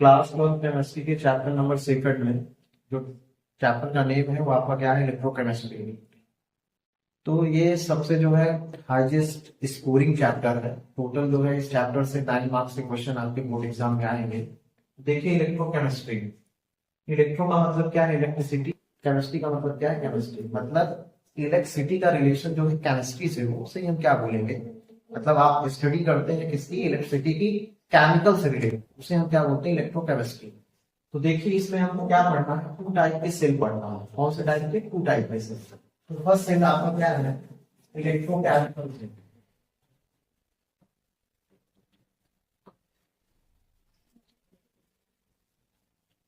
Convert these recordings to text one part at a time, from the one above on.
Class 12 chemistry के chapter number 2 में जो चैप्टर का नेम है वो आपका क्या है, इलेक्ट्रोकेमिस्ट्री। तो ये सबसे जो है हाईएस्ट स्कोरिंग चैप्टर है। टोटल जो है इस चैप्टर से 9 मार्क्स के क्वेश्चन आपके बोर्ड एग्जाम में आएंगे। देखिए, इलेक्ट्रोकेमिस्ट्री, इलेक्ट्रो का मतलब क्या है, इलेक्ट्रिसिटी। केमिस्ट्री का मतलब क्या है, केमिस्ट्री। मतलब इलेक्ट्रिसिटी का रिलेशन जो है केमिस्ट्री से हो, उसे हम क्या बोलेंगे, मतलब आप स्टडी करते हैं किसकी, इलेक्ट्रिसिटी की, केमिकल से रिलेटेड, उसे हम क्या बोलते हैं, इलेक्ट्रोकेमिस्ट्री। तो देखिए, इसमें हमको क्या पढ़ना है, टू टाइप के सेल पढ़ना है। कौन से टाइप के, टू टाइप के सेल। तो फर्स्ट सेल आपका क्या है, इलेक्ट्रोकेमिकल सेल।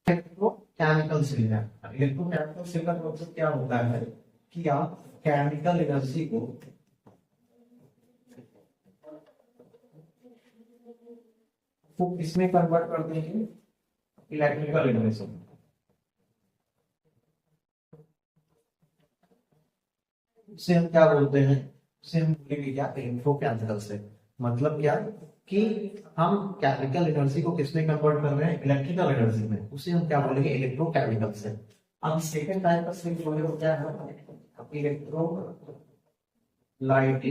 इलेक्ट्रोकेमिकल सेल है। इलेक्ट्रोकेमिकल सेल का मतलब क्या होता है कि आप केमिकल एनर्जी को किसमें कन्वर्ट कर देंगे, इलेक्ट्रिकल एनर्जी। उसे हम क्या बोलते हैं, उसे हम बोलेंगे क्या, इलेक्ट्रोकेमिकल से। मतलब क्या कि हम केमिकल एनर्जी को किसमें कन्वर्ट कर रहे हैं, इलेक्ट्रिकल एनर्जी में, उसे हम क्या बोलेंगे, इलेक्ट्रोकेमिकल से। अब सेकंड टाइप का सेल जो है वो क्या है, इलेक्ट्रोलाइटिक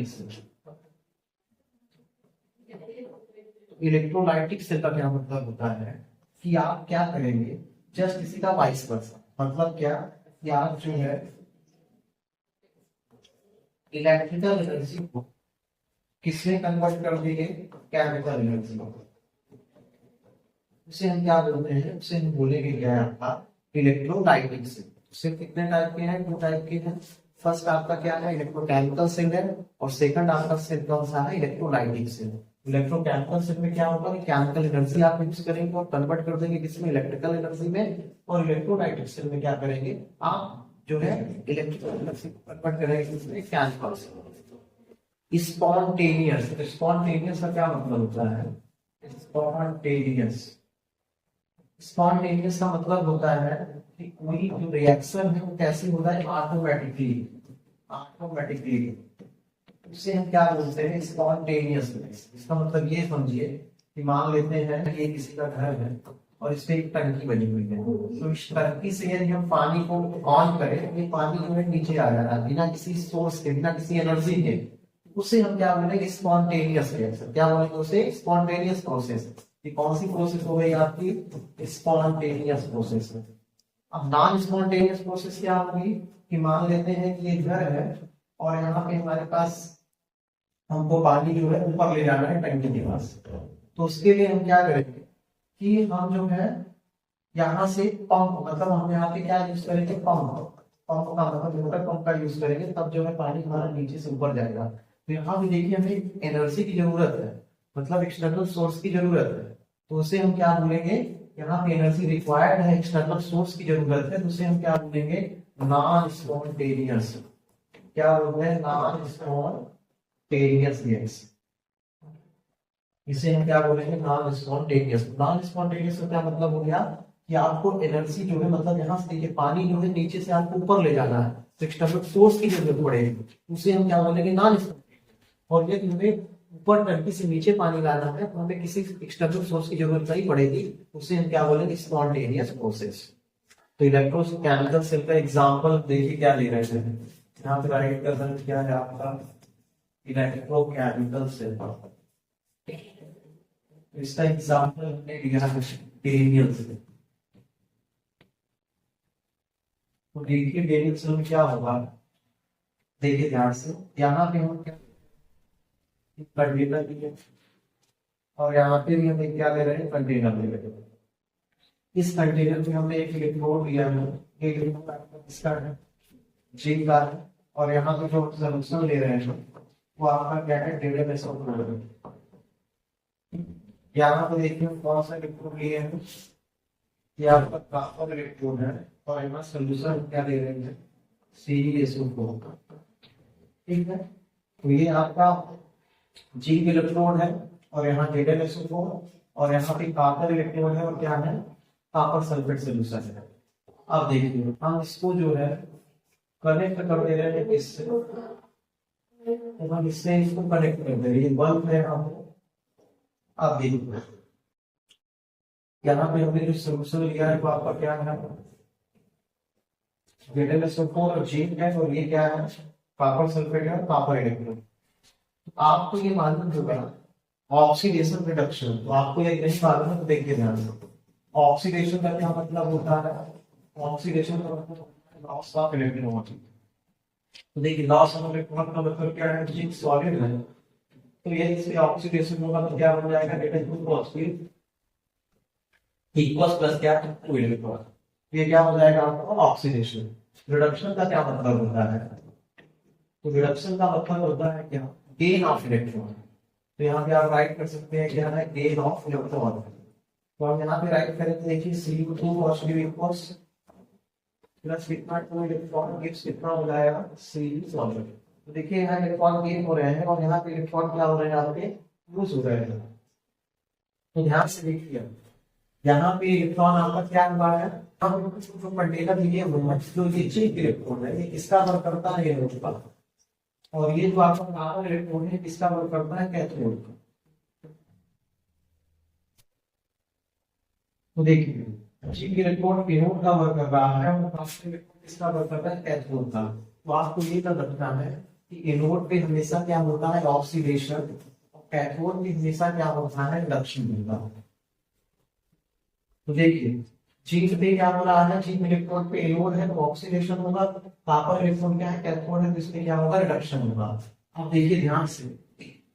सेल। इलेक्ट्रोलाइटिक सेल का क्या मतलब होता है कि आप क्या करेंगे, जस्ट इसी का वाइस वर्सा। मतलब क्या कि आप जो है इलेक्ट्रिकल एनर्जी को किसमें कन्वर्ट कर देंगे, केमिकल एनर्जी में। उसे हम क्या बोलते हैं, उसे हम बोलेंगे क्या है आपका, इलेक्ट्रोलाइटिक सेल। सेल कितने टाइप के हैं, दो टाइप के हैं। फर्स्ट आपका क्या है, इलेक्ट्रोकेमिकल सेल है, और सेकंड आपका सेल कौन सा है, इलेक्ट्रोलाइटिक सेल। इलेक्ट्रोकेमिकल सेल में क्या होगा कि केमिकल एनर्जी आप यूज करेंगे और कन्वर्ट कर देंगे किसमें, इलेक्ट्रिकल एनर्जी में। और इलेक्ट्रोलाइटिक सेल में क्या करेंगे आप, जो है इलेक्ट्रिकल एनर्जी को कन्वर्ट करेंगे किसमें, केमिकल से। स्पॉन्टेनियस, स्पॉन्टेनियस का क्या मतलब होता है, स्पॉन्टेनियस। स्पॉन्टेनियस का मतलब होता है कि कोई जो रिएक्शन है वो कैसे होता है, ऑटोमेटिकली, ऑटोमेटिकली। उसे हम क्या बोलते हैं, स्पॉन्टेनियस। इसका मतलब ये समझिए कि मान लेते हैं ये किसी का घर है और इस पे एक टंकी बनी हुई है। तो इस टंकी से यदि हम पानी को ऑन करें तो ये पानी जो है नीचे आ जा रहा है बिना किसी सोर्स के, बिना किसी एनर्जी के। उसे हम क्या बोलेंगे, स्पॉन्टेनियस रिएक्शन। क्या बोलेंगे उसे, स्पॉन्टेनियस प्रोसेस। ये कौन सी प्रोसेस हो गई आपकी, स्पॉन्टेनियस प्रोसेस। अब नॉन स्पॉन्टेनियस प्रोसेस क्या होगी कि मान लेते हैं कि ये घर है और यहाँ पे हमारे पास हमको पानी जो है ऊपर ले जाना है टंकी के पास। तो उसके लिए हम क्या करेंगे कि हम जो है यहाँ से पंप, मतलब हम यहाँ पे क्या यूज करेंगे, पंप। पंप का मतलब मोटर पंप का यूज करेंगे, तब जो है पानी हमारा नीचे से ऊपर जाएगा। तो यहाँ भी देखिए हमें एनर्जी की जरूरत है, मतलब एक्सटर्नल सोर्स की जरूरत है। तो उसे हम क्या बोलेंगे, यहाँ पे एनर्जी रिक्वायर्ड है, एक्सटर्नल सोर्स की जरूरत है, तो उसे हम क्या बोलेंगे, नॉन स्पॉन्टेनियस। क्या बोलते हैं, नॉन स्पॉन्टेनियस रिएक्शन। इसे हम क्या बोलेंगे, नॉन स्पॉन्टेनियस। नॉन स्पॉन्टेनियस का क्या मतलब हो गया कि आपको एनर्जी जो है, मतलब यहाँ से देखिए पानी जो है नीचे से आपको ऊपर ले जाना है, तो एक्सटर्नल सोर्स की जरूरत पड़ेगी, उसे हम क्या बोलेंगे, नॉन। और यदि हमें ऊपर टंकी से नीचे पानी लाना है तो हमें किसी एक्सटर्नल सोर्स की जरूरत नहीं पड़ेगी, उसे हम क्या बोलेंगे, स्पॉन्टेनियस प्रोसेस। तो इलेक्ट्रोकेमिकल सेल का एग्जांपल देखिए क्या ले रहे हैं, यहाँ पे राइट का क्या है आपका, इलेक्ट्रोकेमिकल सेल। इसका एग्जांपल हमने लिया है डेनियल से। तो देखिए डेनियल सेल में क्या होगा, देखिए ध्यान से, यहाँ पे हम क्या कंटेनर भी है और यहाँ पे भी हम क्या ले रहे हैं, कंटेनर ले रहे हैं। इस कंटेनर में हमने एक इलेक्ट्रोड लिया है, एक इलेक्ट्रोड इसका है, जिंक का है, और यहाँ पे जो सॉल्यूशन ले रहे हैं वो आपका क्या है, डेटाबेस। यहाँ पे देखिए हम कौन सा इलेक्ट्रोड लिए हैं, ये आपका कॉपर इलेक्ट्रोड है, और यहाँ सोल्यूशन क्या ले रहे हैं, CaSO4। ठीक है, तो ये आपका जिंक इलेक्ट्रोड है, और यहाँ ZnSO4, और यहाँ पे कॉपर इलेक्ट्रोड है, और क्या है, कॉपर सल्फेट सोल्यूशन है। अब देखिए हम इसको जो है कनेक्ट कर दे रहे हैं इससे, तो हम इससे इसको कनेक्ट कर दे रहे हैं, ये बल्ब है। हम अब देखिए यहाँ पे हमने जो सोल्यूशन लिया है वो आपका क्या है, ZnSO4 और जिंक है, और ये क्या है, कॉपर सल्फेट है, कॉपर इलेक्ट्रोड। आपको ये मालूम होगा ऑक्सीडेशन रिडक्शन, तो आपको ये नहीं मालूम है तो देखिए ध्यान से, ऑक्सीडेशन का क्या मतलब होता है, ऑक्सीडेशन का मतलब लॉस ऑफ इलेक्ट्रॉन। तो देखिए लॉस ऑफ इलेक्ट्रॉन का मतलब क्या है, जिंक सॉलिड है तो ये इसमें ऑक्सीडेशन होगा तो क्या हो जाएगा, N2 पॉजिटिव इक्वल्स प्लस क्या, 2 इलेक्ट्रॉन। ये क्या हो जाएगा आपका ऑक्सीडेशन। रिडक्शन का क्या मतलब होता है, तो रिडक्शन का मतलब होता है क्या, गेन ऑफ इलेक्ट्रॉन। तो यहाँ पे आप राइट कर सकते हैं क्या है, गेन ऑफ इलेक्ट्रॉन। तो हम यहाँ पे राइट करें तो देखिए Cu2 पॉजिटिव इक्वल्स प्लस कितना 2 इलेक्ट्रॉन गिव्स कितना हो जाएगा Cu सॉलिड। तो देखिए यहाँ इलेक्ट्रॉन गेन हो रहे हैं और यहाँ पे इलेक्ट्रॉन क्या हो रहे हैं, आपके लूज हो रहे हैं। तो ध्यान से देखिए यहाँ पे इलेक्ट्रॉन आपका क्या हुआ है, हम जो कंटेनर लिए हुए हैं जो ये जिंक इलेक्ट्रॉन है ये किसका वर्क करता है, ये एनोड का। और ये जो आपका कॉपर इलेक्ट्रॉन है किसका वर्क करता है, कैथोड का। तो देखिए जिंक इलेक्ट्रॉन एनोड का वर्क कर रहा है और कॉपर इलेक्ट्रॉन किसका वर्क कर रहा है, कैथोड का। तो आपको ये याद रखना है कि एनोड पे हमेशा क्या होता है, ऑक्सीडेशन, और कैथोड पे हमेशा क्या होता है, रिडक्शन होता है। तो देखिए जिंक पे क्या हो रहा है, जिंक इलेक्ट्रॉन पे एनोड है तो ऑक्सीडेशन होगा, कॉपर इलेक्ट्रॉन क्या है, कैथोड है तो इसमें क्या होगा, रिडक्शन होगा। अब देखिए ध्यान से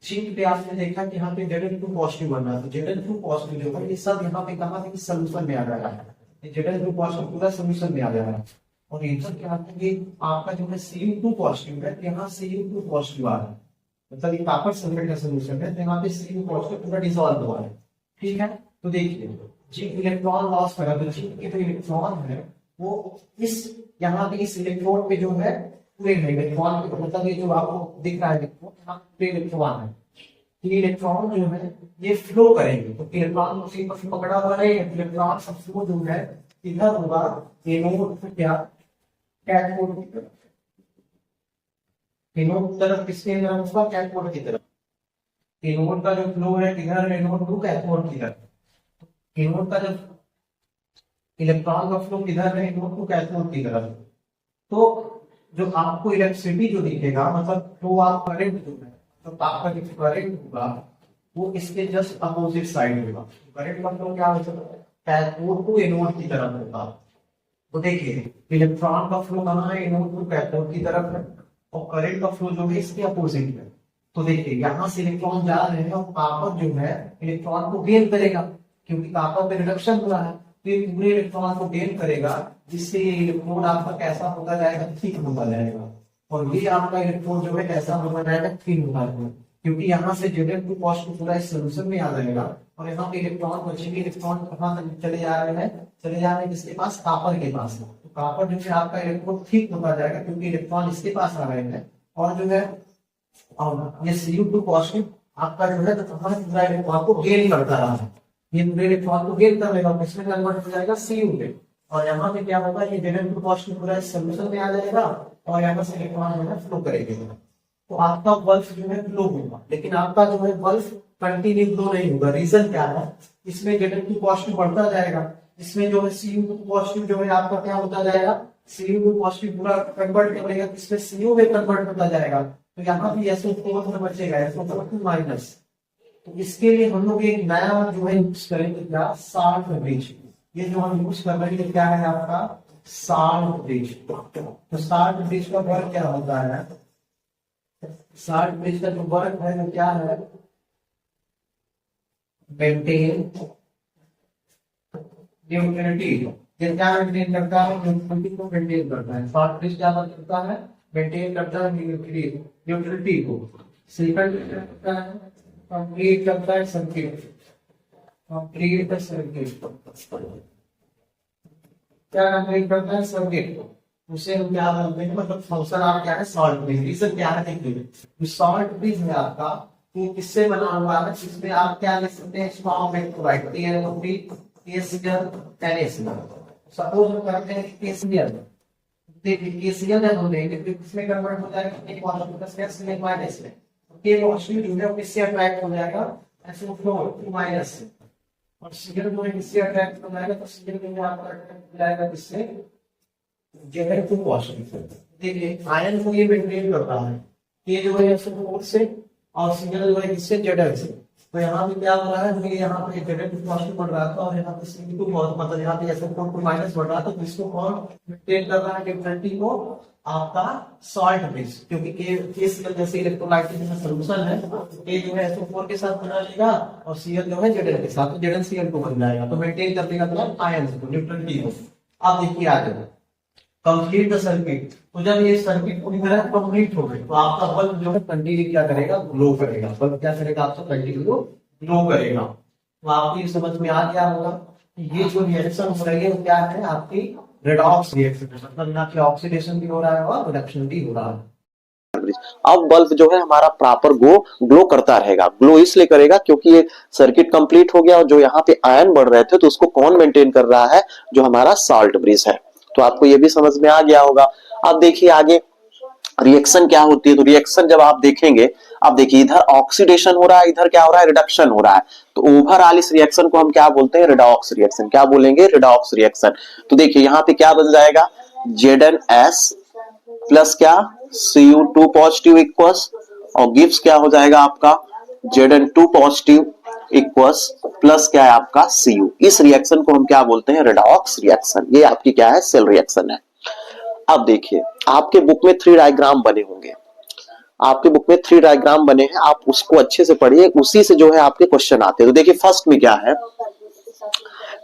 जिंक पे आपने देखा कि यहाँ पे Zn2 पॉजिटिव बन रहा है, तो Zn2 पॉजिटिव जो है ये सब यहाँ पे कहा कि सॉल्यूशन में आ रहा है, Zn2 पॉजिटिव पूरा सॉल्यूशन में आ जा रहा है। और इधर क्या है कि आपका जो है Cu2 पॉजिटिव है, यहाँ Cu2 पॉजिटिव आ रहा है, मतलब ये कॉपर सल्फेट का सॉल्यूशन है, तो यहाँ पे Cu पॉजिटिव पूरा डिसॉल्व हुआ है। ठीक है, तो देखिए जिंक इलेक्ट्रॉन लॉस करा तो जिंक के जो इलेक्ट्रॉन है वो इस यहाँ पे इस इलेक्ट्रॉन पे जो है पूरे इलेक्ट्रॉन पे, मतलब ये जो आपको दिख रहा है इलेक्ट्रॉन, यहाँ पे इलेक्ट्रॉन है, ये इलेक्ट्रॉन जो है ये फ्लो करेंगे। तो इलेक्ट्रॉन उसी पर पकड़ा हुआ है, इलेक्ट्रॉन का फ्लो जो है इधर होगा एनोड से क्या, कैथोड की तरफ। एनोड की तरफ किसके तरफ होगा, कैथोड की तरफ। एनोड का जो फ्लो है इधर, एनोड टू कैथोड की तरफ। एनोड का जब इलेक्ट्रॉन का फ्लो किधर है, एनोड टू कैथोड की तरफ। तो जो आपको इलेक्ट्रिसिटी जो दिखेगा, मतलब फ्लो ऑफ करंट जो है, तो आपका जो करंट होगा वो इसके जस्ट अपोजिट साइड होगा। करंट का फ्लो क्या होगा, कैथोड टू एनोड की तरफ होगा। तो देखिए इलेक्ट्रॉन का फ्लो कहाँ है, एनोड टू कैथोड की तरफ है, और करंट का फ्लो जो है इसके अपोजिट है। तो देखिए यहाँ से इलेक्ट्रॉन जा रहे हैं और कॉपर जो है इलेक्ट्रॉन को गेन करेगा, क्योंकि कॉपर पे रिडक्शन हुआ है तो ये पूरे इलेक्ट्रॉन को गेन करेगा, जिससे ये इलेक्ट्रॉन आपका कैसा होता जाएगा, थिक होता जाएगा। और ये आपका इलेक्ट्रॉन जो है कैसा होता जाएगा, थिक होता जाएगा, क्योंकि यहाँ से Zn2 पॉजिटिव पूरा इस सॉल्यूशन में आ जाएगा। और यहाँ पे इलेक्ट्रॉन बचेंगे, इलेक्ट्रॉन कहाँ चले जा रहे हैं, चले जा रहे हैं किसके पास, कॉपर के पास। तो कॉपर जो है आपका इलेक्ट्रॉन थिक होता जाएगा, क्योंकि इलेक्ट्रॉन इसके पास आ रहे हैं। और जो है ये Cu2 पॉजिटिव आपका जो है तो पूरा इलेक्ट्रॉन को गेन करता रहा है, ये पूरे इलेक्ट्रॉन को गेन कर लेगा, किसमें कन्वर्ट हो जाएगा, Cu में। और यहाँ पे क्या होगा, ये Zn2 पॉजिटिव पूरा इस सॉल्यूशन में आ जाएगा और यहाँ से इलेक्ट्रॉन जो है फ्लो करेंगे। तो आपका बल्ब जो है फ्लो होगा, लेकिन आपका जो है बल्ब कंटिन्यू फ्लो नहीं होगा। रीजन क्या है, इसमें Zn2 पॉजिटिव बढ़ता जाएगा, इसमें जो है Cu2 पॉजिटिव जो है आपका क्या होता जाएगा, Cu2 पॉजिटिव पूरा कन्वर्ट करेगा, इसमें Cu में कन्वर्ट होता जाएगा। तो यहाँ भी SO4 में बचेगा SO4 माइनस। तो इसके लिए हम लोग एक नया जो है यूज करेंगे क्या, साल्ट ब्रिज। ये जो हम यूज कर रहे हैं क्या है आपका, साल्ट ब्रिज। तो साल्ट ब्रिज का वर्क क्या होता है, साल्ट ब्रिज का जो वर्क है वो क्या है, मेंटेन न्यूट्रलिटी। ये क्या मेंटेन करता है, न्यूट्रलिटी को मेंटेन करता है। साल्ट ब्रिज क्या करता है, मेंटेन करता है न्यूट्रलिटी को। सेकंड करता है कंप्लीट करता है सर्किट, कंप्लीट द सर्किट। क्या कंप्लीट करता है, सर्किट। उसे हम क्या बोलते हैं, मतलब फंक्शन आप क्या है, सॉल्ट ब्रिज। रीजन क्या है देखिए, सॉल्ट ब्रिज है आपका तो किससे बना हुआ है, जिसमें आप क्या लिख सकते हैं, राइट सपोज हम करते हैं KCl, देखिए KCl है बोले किसमें कन्वर्ट हो जाएगा, एक पॉजिटिव प्लस कैसे एक माइनस में। ये पॉजिटिव जो है किससे अट्रैक्ट हो जाएगा, SO4 माइनस से। और सीएल जो है किससे अट्रैक्ट कराएगा, तो सीएल जो है आपका अट्रैक्ट कराएगा किससे, Zn2 पॉजिटिव। देखिए आयन को ये मेंटेन करता है, ये जो है SO4 से और सीएल जो है किससे, Zn से। तो यहाँ पे क्या हो रहा है, हमें यहाँ पे Zn2 पॉजिटिव बढ़ रहा था और यहाँ पे Cl2 मतलब यहाँ पे SO4 माइनस बढ़ रहा था, तो इसको कौन मेंटेन कर रहा है डिफरेंटली को, आपका सॉल्ट बेस, क्योंकि KCl जैसे इलेक्ट्रोलाइट में सॉल्यूशन है, ये जो है SO4 के साथ बना लेगा और Cl जो है Zn के साथ, तो ZnCl2 बन जाएगा, तो मेंटेन कर देगा मतलब आयन को न्यूट्रलिटी को। अब देखिए आगे कंप्लीट द सर्किट, तो जब ये सर्किट पूरी तरह कंप्लीट हो गई तो आपका बल्ब जो है कंटिन्यू क्या करेगा, ग्लो करेगा। बल्ब क्या करेगा, आपका कंटिन्यू ग्लो करेगा। तो आपको ये समझ में आ गया होगा कि ये जो रिएक्शन हो रही है वो क्या है, आपकी रेडॉक्स रिएक्शन, मतलब यहाँ पे ऑक्सीडेशन भी हो रहा है और रिडक्शन भी हो रहा है। अब बल्ब जो है हमारा प्रॉपर ग्लो करता रहेगा। ग्लो इसलिए करेगा क्योंकि ये सर्किट कंप्लीट हो गया और जो यहाँ पे आयन बढ़ रहे थे तो उसको कौन मेंटेन कर रहा है, जो हमारा साल्ट ब्रिज है। तो आपको ये भी समझ में आ गया होगा। अब देखिए आगे रिएक्शन क्या होती है। तो रिएक्शन जब आप देखेंगे, अब देखिए इधर ऑक्सीडेशन हो रहा है, इधर क्या हो रहा है, रिडक्शन हो रहा है। तो ओवरऑल इस रिएक्शन को हम क्या बोलते हैं, रिडॉक्स रिएक्शन। क्या बोलेंगे, रिडॉक्स रिएक्शन। तो देखिए यहाँ पे क्या बन जाएगा, ZnS प्लस क्या, Cu2 पॉजिटिव इक्वल्स और गिव्स क्या हो जाएगा आपका, Zn2 पॉजिटिव इक्वल्स प्लस क्या है आपका Cu। इस रिएक्शन को हम क्या बोलते हैं, रिडॉक्स रिएक्शन। ये आपकी क्या है, सेल रिएक्शन है। अब देखिए आपके बुक में 3 डायग्राम बने होंगे, आपके बुक में 3 डायग्राम बने हैं, आप उसको अच्छे से पढ़िए, उसी से जो है आपके क्वेश्चन आते हैं। तो देखिए फर्स्ट में क्या है,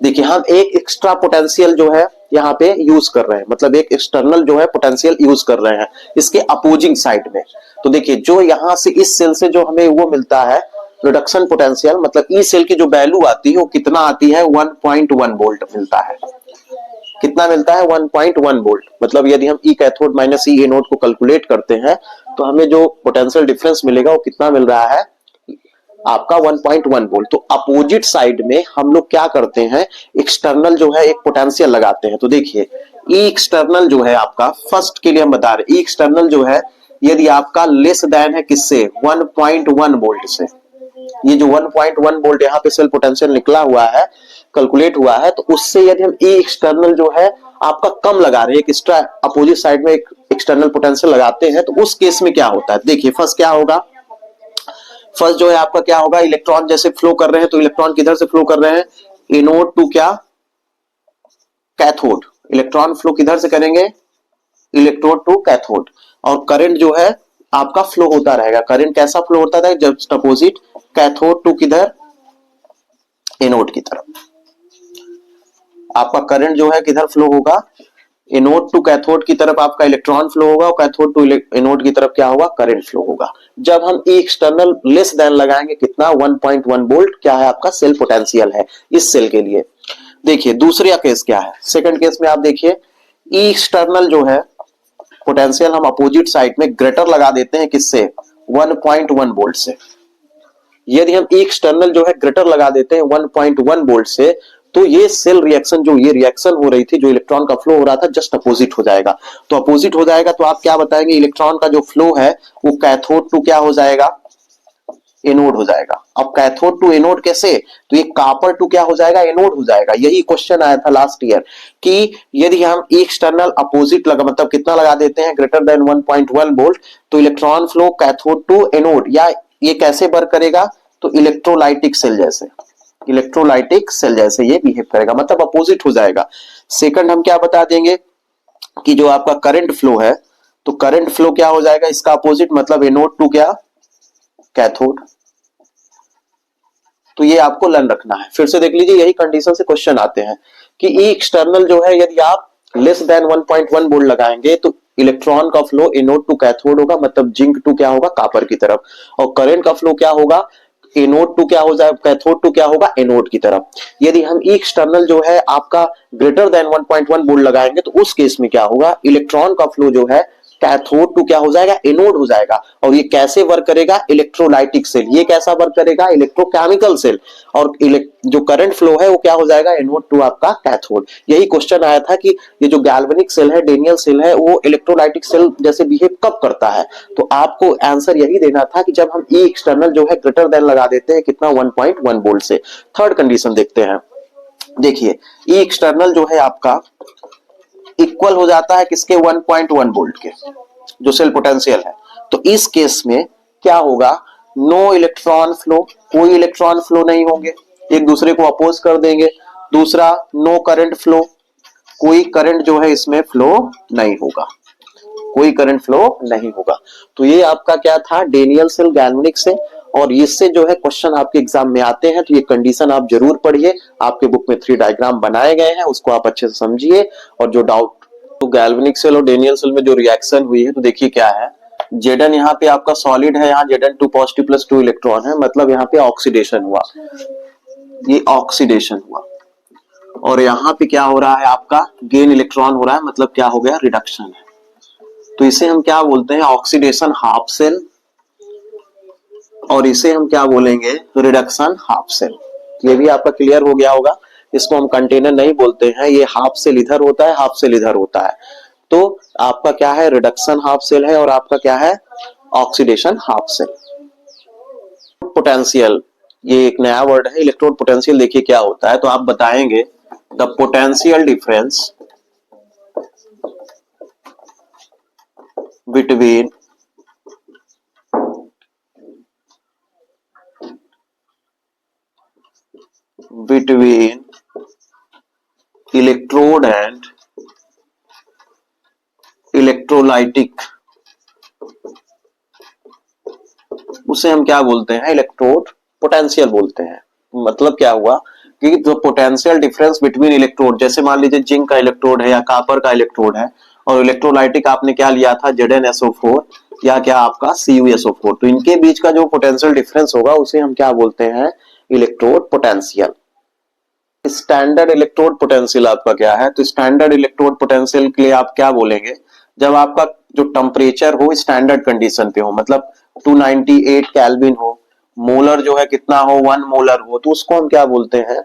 देखिए हम एक एक्स्ट्रा पोटेंशियल जो है यहाँ पे यूज कर रहे हैं, मतलब एक एक्सटर्नल जो है पोटेंशियल यूज कर रहे हैं इसके अपोजिंग साइड में। तो देखिए जो यहाँ से इस सेल से जो हमें वो मिलता है रिडक्शन पोटेंशियल, मतलब ई सेल की जो वैल्यू आती है वो कितना आती है, 1.1 वोल्ट मिलता है। कितना मिलता है, 1.1 वोल्ट। मतलब यदि हम ई कैथोड माइनस ई एनोड को कैलकुलेट करते हैं तो हमें जो पोटेंशियल डिफरेंस मिलेगा वो कितना मिल रहा है, आपका 1.1 वोल्ट। तो अपोजिट साइड में हम लोग क्या करते हैं, एक्सटर्नल जो है एक पोटेंशियल लगाते हैं। तो देखिए ई एक्सटर्नल जो है आपका, फर्स्ट के लिए हम बता रहे, ई एक्सटर्नल जो है यदि आपका लेस देन है किससे, 1.1 वोल्ट से। ये जो 1.1 वोल्ट यहाँ पे सेल पोटेंशियल निकला हुआ है, कैलकुलेट हुआ है, तो उससे यदि हम ई एक्सटर्नल जो है आपका कम लगा रहे हैं, एक एक्स्ट्रा अपोजिट साइड में एक एक्सटर्नल पोटेंशियल लगाते हैं, तो उस केस में क्या होता है, देखिए फर्स्ट क्या होगा, फर्स्ट जो है आपका क्या होगा, इलेक्ट्रॉन जैसे फ्लो कर रहे हैं, तो इलेक्ट्रॉन किधर से फ्लो कर रहे हैं, एनोड टू क्या, कैथोड। इलेक्ट्रॉन फ्लो किधर से करेंगे, इलेक्ट्रोड टू कैथोड। और करंट जो है आपका फ्लो होता रहेगा। करंट कैसा फ्लो होता था, जस्ट अपोजिट, कैथोड टू किधर, एनोड की तरफ। आपका करंट जो है किधर फ्लो होगा, एनोड टू कैथोड की तरफ आपका इलेक्ट्रॉन फ्लो होगा और कैथोड टू एनोड की तरफ क्या होगा, करंट फ्लो होगा। जब हम ई एक्सटर्नल लेस देन लगाएंगे, कितना, 1.1 वोल्ट क्या है आपका सेल पोटेंशियल है इस सेल के लिए। देखिए दूसरा केस क्या है, सेकंड केस में आप देखिए ई एक्सटर्नल जो है पोटेंशियल हम अपोजिट साइड में ग्रेटर लगा देते हैं, किससे, 1.1 वोल्ट से। यदि हम ई एक्सटर्नल जो है ग्रेटर लगा देते हैं 1.1 वोल्ट से, तो ये सेल रिएक्शन, जो ये रिएक्शन हो रही थी, जो इलेक्ट्रॉन का फ्लो हो रहा था, जस्ट अपोजिट हो जाएगा। तो अपोजिट हो जाएगा तो आप क्या बताएंगे, इलेक्ट्रॉन का जो फ्लो है वो कैथोड टू क्या हो जाएगा, एनोड हो जाएगा। अब कैथोड टू एनोड कैसे, तो ये कॉपर टू क्या हो जाएगा, एनोड हो जाएगा। यही क्वेश्चन आया था लास्ट ईयर कि यदि हम एक्सटर्नल अपोजिट लगा, मतलब कितना लगा देते हैं, ग्रेटर देन 1.1 वोल्ट, तो electron flow cathode to anode, या ये कैसे वर्क करेगा, तो इलेक्ट्रोलाइटिक सेल जैसे, इलेक्ट्रोलाइटिक सेल जैसे ये बिहेव करेगा, मतलब अपोजिट हो जाएगा। सेकंड हम क्या बता देंगे कि जो आपका करंट फ्लो है, तो करंट फ्लो क्या हो जाएगा, इसका अपोजिट, मतलब एनोड टू क्या, कैथोड। तो ये आपको लर्न रखना है। फिर से देख लीजिए, यही कंडीशन से क्वेश्चन आते हैं कि ई एक्सटर्नल जो है यदि आप लेस देन 1.1 वोल्ट लगाएंगे तो इलेक्ट्रॉन का फ्लो एनोड टू कैथोड होगा, मतलब जिंक टू क्या होगा, कॉपर की तरफ। और करंट का फ्लो क्या होगा, एनोड टू क्या हो जाए, कैथोड टू क्या होगा, एनोड की तरफ। यदि हम ई एक्सटर्नल जो है आपका ग्रेटर देन 1.1 वोल्ट लगाएंगे तो उस केस में क्या होगा, इलेक्ट्रॉन का फ्लो जो है कैथोड टू क्या हो जाएगा, एनोड हो जाएगा। और ये कैसे वर्क करेगा, इलेक्ट्रोलाइटिक सेल। ये कैसा वर्क करेगा, इलेक्ट्रोकेमिकल सेल। और जो करंट फ्लो है वो क्या हो जाएगा, एनोड टू आपका कैथोड। यही क्वेश्चन आया था कि ये जो गैल्वेनिक सेल है, डेनियल सेल है, वो इलेक्ट्रोलाइटिक सेल जैसे बिहेव कब करता है। तो आपको आंसर यही देना था कि जब हम ई एक्सटर्नल जो है ग्रेटर देन लगा देते हैं कितना, 1.1 वोल्ट से। थर्ड कंडीशन देखते हैं। देखिए ई एक्सटर्नल जो है आपका इक्वल हो जाता है किसके, 1.1 वोल्ट के, जो सेल पोटेंशियल है। तो इस केस में क्या होगा, नो इलेक्ट्रॉन फ्लो, कोई इलेक्ट्रॉन फ्लो नहीं होंगे, एक दूसरे को अपोज कर देंगे। दूसरा, नो करंट फ्लो, कोई करंट जो है इसमें फ्लो नहीं होगा, कोई करंट फ्लो नहीं होगा। तो ये आपका क्या था, डेनियल सेल, गैल्वेनिक से। और इससे जो है क्वेश्चन आपके एग्जाम में आते हैं, तो ये कंडीशन आप जरूर पढ़िए। आपके बुक में 3 डायग्राम बनाए गए हैं, उसको आप अच्छे से समझिए। और जो डाउट, तो गैल्वेनिक सेल और डेनियल सेल में जो रिएक्शन हुई है, तो देखिए क्या है, Zn यहाँ पे आपका सॉलिड है, यहाँ Zn2 पॉजिटिव प्लस 2 इलेक्ट्रॉन है, मतलब यहाँ पे ऑक्सीडेशन हुआ, ये ऑक्सीडेशन हुआ। और यहाँ पे क्या हो रहा है, आपका गेन इलेक्ट्रॉन हो रहा है, मतलब क्या हो गया, रिडक्शन है। तो इसे हम क्या बोलते हैं, ऑक्सीडेशन हाफ सेल। और इसे हम क्या बोलेंगे, रिडक्शन हाफ सेल। ये भी आपका क्लियर हो गया होगा। इसको हम कंटेनर नहीं बोलते हैं, ये हाफ सेल इधर होता है, हाफ सेल इधर होता है। तो आपका क्या है, रिडक्शन हाफ सेल है, और आपका क्या है, ऑक्सीडेशन हाफ सेल। पोटेंशियल, ये एक नया वर्ड है, इलेक्ट्रोड पोटेंशियल। देखिए क्या होता है, तो आप बताएंगे the potential difference between electrode and electrolytic, उसे हम क्या बोलते हैं, इलेक्ट्रोड पोटेंशियल बोलते हैं। मतलब क्या हुआ कि जो पोटेंशियल डिफरेंस बिटवीन इलेक्ट्रोड, जैसे मान लीजिए जिंक का इलेक्ट्रोड है या कॉपर का इलेक्ट्रोड है, और इलेक्ट्रोलाइटिक आपने क्या लिया था, ZnSO4 या क्या आपका CuSO4, तो इनके बीच का जो पोटेंशियल डिफरेंस होगा उसे हम क्या बोलते हैं, electrode potential. Standard electrode potential आपका क्या है, तो स्टैंडर्ड इलेक्ट्रोड पोटेंशियल के लिए आप क्या बोलेंगे, जब आपका जो टेम्परेचर हो स्टैंडर्ड कंडीशन पे हो, मतलब 298 केल्विन हो, मोलर जो है कितना हो, 1 मोलर हो, तो उसको हम क्या बोलते हैं,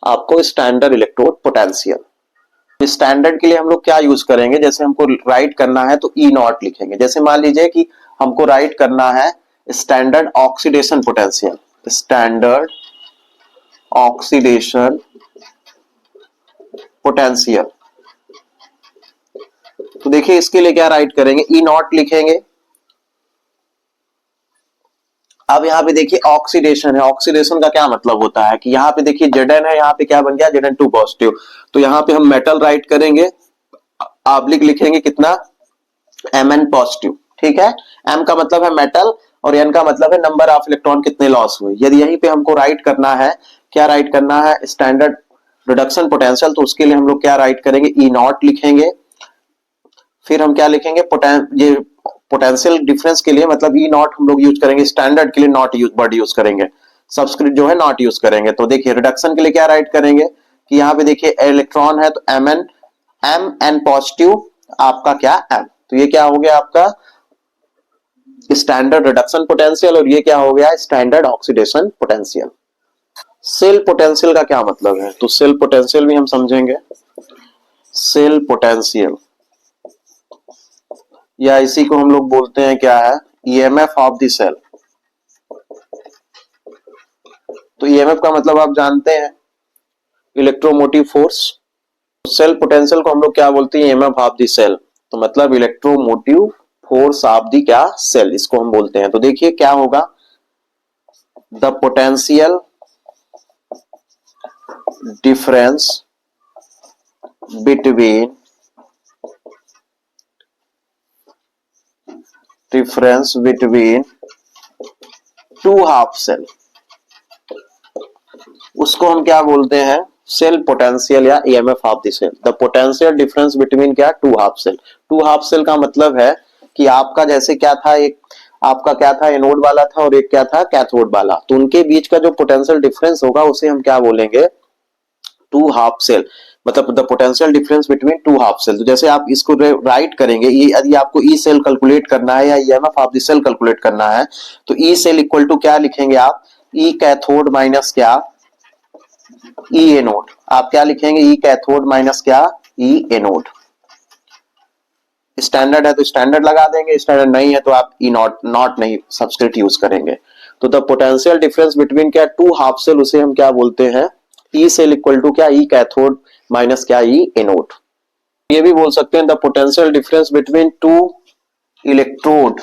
आपको स्टैंडर्ड इलेक्ट्रोड पोटेंशियल। स्टैंडर्ड के लिए हम लोग क्या यूज करेंगे, जैसे हमको राइट करना है तो E0 लिखेंगे। जैसे मान लीजिए कि हमको राइट करना है standard oxidation potential, standard oxidation potential, तो देखिए इसके लिए क्या राइट करेंगे, E0 लिखेंगे। अब यहाँ पे देखिए ऑक्सीडेशन है, ऑक्सीडेशन का क्या मतलब होता है कि यहाँ पे देखिए Zn है, यहाँ पे क्या बन गया, Zn2 पॉजिटिव। तो यहाँ पे हम मेटल राइट करेंगे, ऑब्लिक लिखेंगे कितना, Mn पॉजिटिव, ठीक है। M का मतलब है मेटल और N का मतलब है नंबर ऑफ इलेक्ट्रॉन कितने लॉस हुए। यदि यहीं पे हमको राइट करना है, क्या राइट करना है, स्टैंडर्ड रिडक्शन पोटेंशियल, तो उसके लिए हम लोग क्या राइट करेंगे, E0 लिखेंगे। फिर हम क्या लिखेंगे, ये पोटेंशियल डिफरेंस के लिए मतलब E0 हम लोग यूज करेंगे, स्टैंडर्ड के लिए नॉट यूज वर्ड यूज करेंगे, सबस्क्रिप्ट जो है नॉट यूज करेंगे। तो देखिए रिडक्शन के लिए क्या राइट करेंगे कि यहाँ पे देखिए इलेक्ट्रॉन है तो Mn पॉजिटिव, आपका क्या M, तो ये क्या हो गया आपका स्टैंडर्ड रिडक्शन पोटेंशियल, और ये क्या हो गया standard oxidation potential. Cell potential का क्या मतलब है, तो सेल पोटेंशियल भी हम समझेंगे। सेल पोटेंशियल या इसी को हम लोग बोलते हैं क्या है, EMF ऑफ द सेल। तो EMF का मतलब आप जानते हैं, इलेक्ट्रोमोटिव फोर्स। सेल पोटेंशियल को हम लोग क्या बोलते हैं, EMF ऑफ द सेल, तो मतलब इलेक्ट्रोमोटिव फोर्स ऑफ द क्या, सेल, इसको हम बोलते हैं। तो देखिए क्या होगा, the potential difference between two half cell, उसको हम क्या बोलते हैं, सेल पोटेंशियल या EMF of the cell. The potential difference between क्या, two half cell. Two half cell का मतलब है कि आपका जैसे क्या था, एक आपका क्या था, एनोड वाला था और एक क्या था, कैथोड वाला, तो उनके बीच का जो पोटेंशियल डिफरेंस होगा उसे हम क्या बोलेंगे, टू हाफ सेल। मतलब the potential difference between two half cell. तो जैसे आप इसको राइट करेंगे, ये यदि आपको ई सेल कैलकुलेट करना है या EMF of the cell calculate करना है, तो ई सेल इक्वल टू क्या लिखेंगे आप, ई कैथोड माइनस क्या, ई एनोड। आप क्या लिखेंगे, ई कैथोड माइनस क्या, ई एनोड। स्टैंडर्ड है तो स्टैंडर्ड लगा देंगे, स्टैंडर्ड नहीं है तो आप ई नॉट नॉट नहीं सब्सक्रिप्ट यूज करेंगे। तो द पोटेंशियल डिफरेंस बिटवीन क्या टू हाफ सेल, उसे हम क्या बोलते हैं, ई सेल इक्वल टू क्या, ई कैथोड माइनस क्या, ई एनोड। ये भी बोल सकते हैं the potential difference between two electrode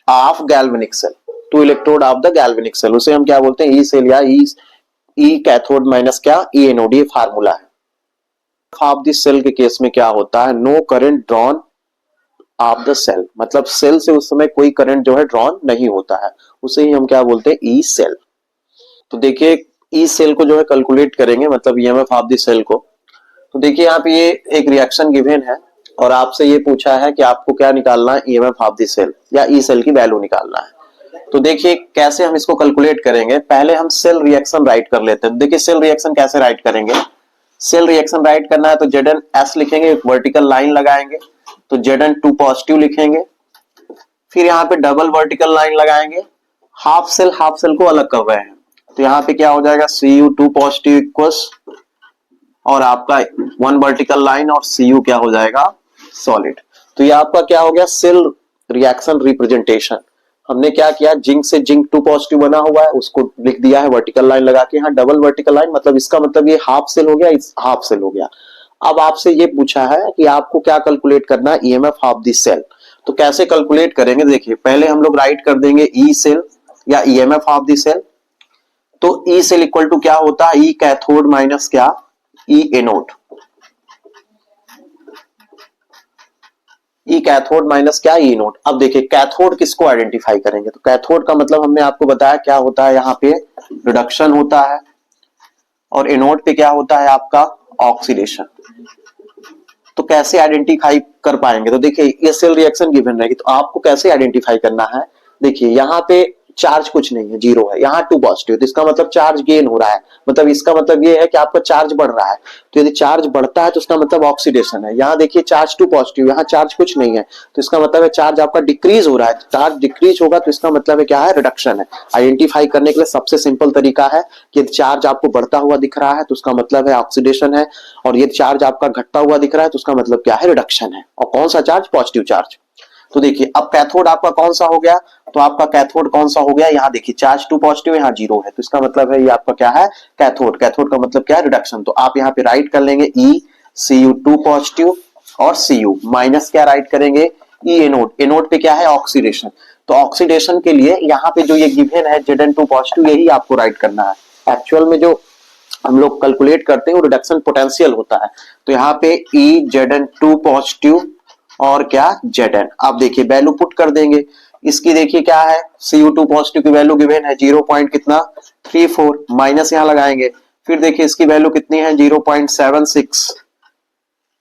of galvanic cell, two electrode of the galvanic cell, उसे हम क्या बोलते हैं, ई सेल या ई कैथोड माइनस क्या, ई एनोड। ये फार्मूला है। ऑफ दिस सेल के केस में क्या होता है, no current drawn of the cell, मतलब सेल से उस समय कोई करंट जो है ड्रॉन नहीं होता है, उसे ही हम क्या बोलते हैं, ई सेल। तो देखिए ई सेल को जो है कैलकुलेट करेंगे, मतलब ईएमएफ ऑफ द सेल को। तो देखिए यहाँ पे ये एक रिएक्शन गिवन है और आपसे ये पूछा है कि आपको क्या निकालना है, ईएमएफ ऑफ द सेल या ई सेल की वैल्यू निकालना है। तो देखिए कैसे हम इसको कैलकुलेट करेंगे, पहले हम सेल रिएक्शन राइट कर लेते हैं। देखिए सेल रिएक्शन कैसे राइट करेंगे, सेल रिएक्शन राइट करना है तो जेडन एस लिखेंगे, एक वर्टिकल लाइन लगाएंगे, तो जेडन टू पॉजिटिव लिखेंगे, फिर यहाँ पे डबल वर्टिकल लाइन लगाएंगे, हाफ सेल को अलग कर रहे हैं, तो यहाँ पे क्या हो जाएगा, Cu टू पॉजिटिव इक्वल्स और आपका वन वर्टिकल लाइन और Cu क्या हो जाएगा, सॉलिड। तो ये आपका क्या हो गया, सेल रिएक्शन रिप्रेजेंटेशन। हमने क्या किया, जिंक से जिंक टू पॉजिटिव बना हुआ है, उसको लिख दिया है वर्टिकल लाइन लगा के, यहाँ डबल वर्टिकल लाइन, मतलब इसका मतलब ये हाफ सेल हो गया, इस हाफ सेल हो गया। अब आपसे ये पूछा है कि आपको क्या कैलकुलेट करना है, ईएमएफ ऑफ द सेल। तो कैसे कैलकुलेट करेंगे, देखिए पहले हम लोग राइट कर देंगे ई सेल या ईएमएफ ऑफ द सेल। तो ई सेल इक्वल टू क्या होता है, ई कैथोड माइनस क्या, ई एनोड। ई कैथोड माइनस क्या, ई एनोड। अब देखिए कैथोड किसको आइडेंटिफाई करेंगे, तो कैथोड का मतलब हमने आपको बताया क्या होता है, यहाँ पे रिडक्शन होता है और एनोड पे क्या होता है आपका, ऑक्सीडेशन। तो कैसे आइडेंटिफाई कर पाएंगे, तो देखिए ये सेल रिएक्शन गिवन रहेगी, तो आपको कैसे आइडेंटिफाई करना है, देखिए यहाँ पे चार्ज कुछ नहीं है, जीरो है, यहाँ टू पॉजिटिव, तो इसका मतलब चार्ज गेन हो रहा है, मतलब इसका मतलब ये है कि आपका चार्ज बढ़ रहा है। तो यदि चार्ज बढ़ता है तो उसका मतलब ऑक्सीडेशन है। यहाँ देखिए चार्ज टू पॉजिटिव, यहाँ चार्ज कुछ नहीं है, तो इसका मतलब है चार्ज आपका डिक्रीज हो रहा है। चार्ज डिक्रीज होगा तो इसका मतलब है क्या है, रिडक्शन है। आइडेंटिफाई करने के लिए सबसे सिंपल तरीका है कि यदि चार्ज आपको बढ़ता हुआ दिख रहा है तो उसका मतलब है ऑक्सीडेशन है, और यदि चार्ज आपका घटता हुआ दिख रहा है तो उसका मतलब क्या है, रिडक्शन है। और कौन सा चार्ज, पॉजिटिव चार्ज। तो देखिए अब कैथोड आपका कौन सा हो गया, तो आपका कैथोड कौन सा हो गया, यहाँ देखिए चार्ज टू पॉजिटिव, यहाँ जीरो है, तो इसका मतलब है ये आपका क्या है, कैथोड। कैथोड का मतलब क्या है, रिडक्शन। तो आप यहाँ पे राइट कर लेंगे ई Cu टू पॉजिटिव और Cu माइनस क्या राइट करेंगे, ई एनोड। एनोड पे क्या है, ऑक्सीडेशन। तो ऑक्सीडेशन के लिए यहाँ पे जो ये गिवन है Zn2 पॉजिटिव, यही आपको राइट करना है। एक्चुअल में जो हम लोग कैलकुलेट करते हैं वो रिडक्शन पोटेंशियल होता है। तो यहाँ पे ई Zn2 पॉजिटिव और क्या, Zn। आप देखिए वैल्यू पुट कर देंगे, इसकी देखिए क्या है, Cu2 पॉजिटिव की वैल्यू गिवन है 0 पॉइंट कितना 34, माइनस यहाँ लगाएंगे, फिर देखिए इसकी वैल्यू कितनी है 0.76।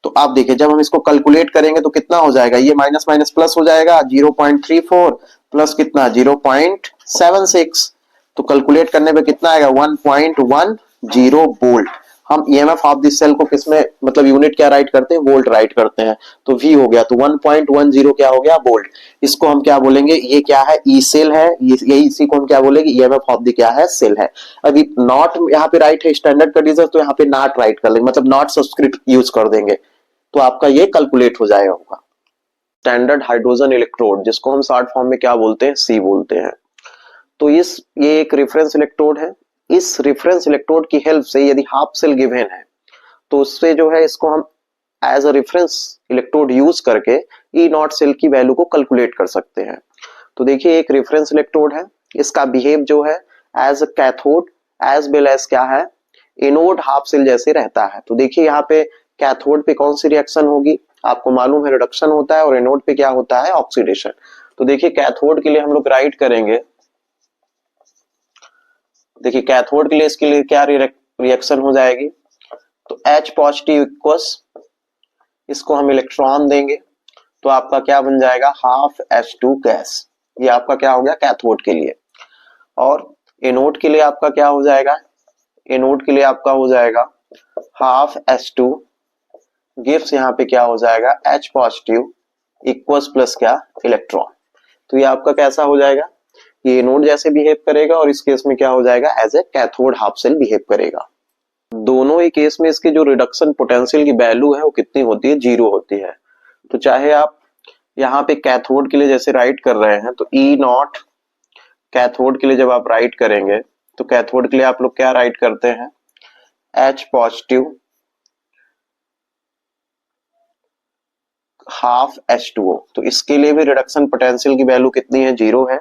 तो आप देखिए जब हम इसको कैलकुलेट करेंगे तो कितना हो जाएगा, ये माइनस माइनस प्लस हो जाएगा, 0.34 प्लस कितना 0.76। तो कैलकुलेट करने पे कितना आएगा, 1.10 वोल्ट। हम ईएमएफ ऑफ दिस सेल को किसमें, मतलब यूनिट क्या राइट करते हैं, वोल्ट राइट करते हैं। तो वी हो गया, तो 1.10 क्या हो गया, वोल्ट। इसको हम क्या बोलेंगे, ये क्या है, ई सेल है, यही इसी को हम क्या बोलेंगे, ईएमएफ ऑफ द क्या है, सेल है। अभी नॉट यहाँ पे राइट है स्टैंडर्ड कंडीशन, तो यहाँ पे नॉट राइट कर लेंगे, मतलब नॉट सब्सक्रिप्ट यूज कर देंगे, तो आपका ये कैलकुलेट हो जाएगा होगा। स्टैंडर्ड हाइड्रोजन इलेक्ट्रोड, जिसको हम शॉर्ट फॉर्म में क्या बोलते हैं, सी बोलते हैं। तो ये एक रेफरेंस इलेक्ट्रोड है। इस रेफरेंस इलेक्ट्रोड की हेल्प से यदि हाफ सेल गिवन है तो उससे जो है इसको हम as a reference electrode use करके ई नॉट सेल की वैल्यू को कैलकुलेट कर सकते हैं। तो देखिए एक रेफरेंस इलेक्ट्रोड है, इसका बिहेव जो है as a cathode as well as क्या है, एनोड हाफ सेल जैसे रहता है। तो देखिए यहाँ पे कैथोड पे कौन सी रिएक्शन होगी, आपको मालूम है रिडक्शन होता है, और एनोड पे क्या होता है, ऑक्सीडेशन। तो देखिए कैथोड के लिए हम लोग राइट करेंगे, देखिए कैथोड के लिए इसके लिए क्या रिएक्शन हो जाएगी, तो H पॉजिटिव इक्वल्स, इसको हम इलेक्ट्रॉन देंगे तो आपका क्या बन जाएगा, हाफ H2 गैस। ये आपका क्या हो गया कैथोड के लिए। और एनोड के लिए आपका क्या हो जाएगा, एनोड के लिए आपका हो जाएगा हाफ H2 गिव्स यहाँ पे क्या हो जाएगा H पॉजिटिव इक्वल्स प्लस क्या इलेक्ट्रॉन। तो ये आपका कैसा हो जाएगा, ये एनोड जैसे बिहेव करेगा और इस केस में क्या हो जाएगा as a cathode half cell behave करेगा। दोनों ही केस में इसकी जो रिडक्शन पोटेंशियल की वैल्यू है वो कितनी होती है, 0 होती है। तो चाहे आप यहाँ पे कैथोड के लिए जैसे राइट कर रहे हैं तो ई नॉट कैथोड के लिए जब आप राइट करेंगे तो कैथोड के लिए आप लोग क्या राइट करते हैं H पॉजिटिव हाफ H2O। तो इसके लिए भी रिडक्शन पोटेंशियल की वैल्यू कितनी है, 0 है।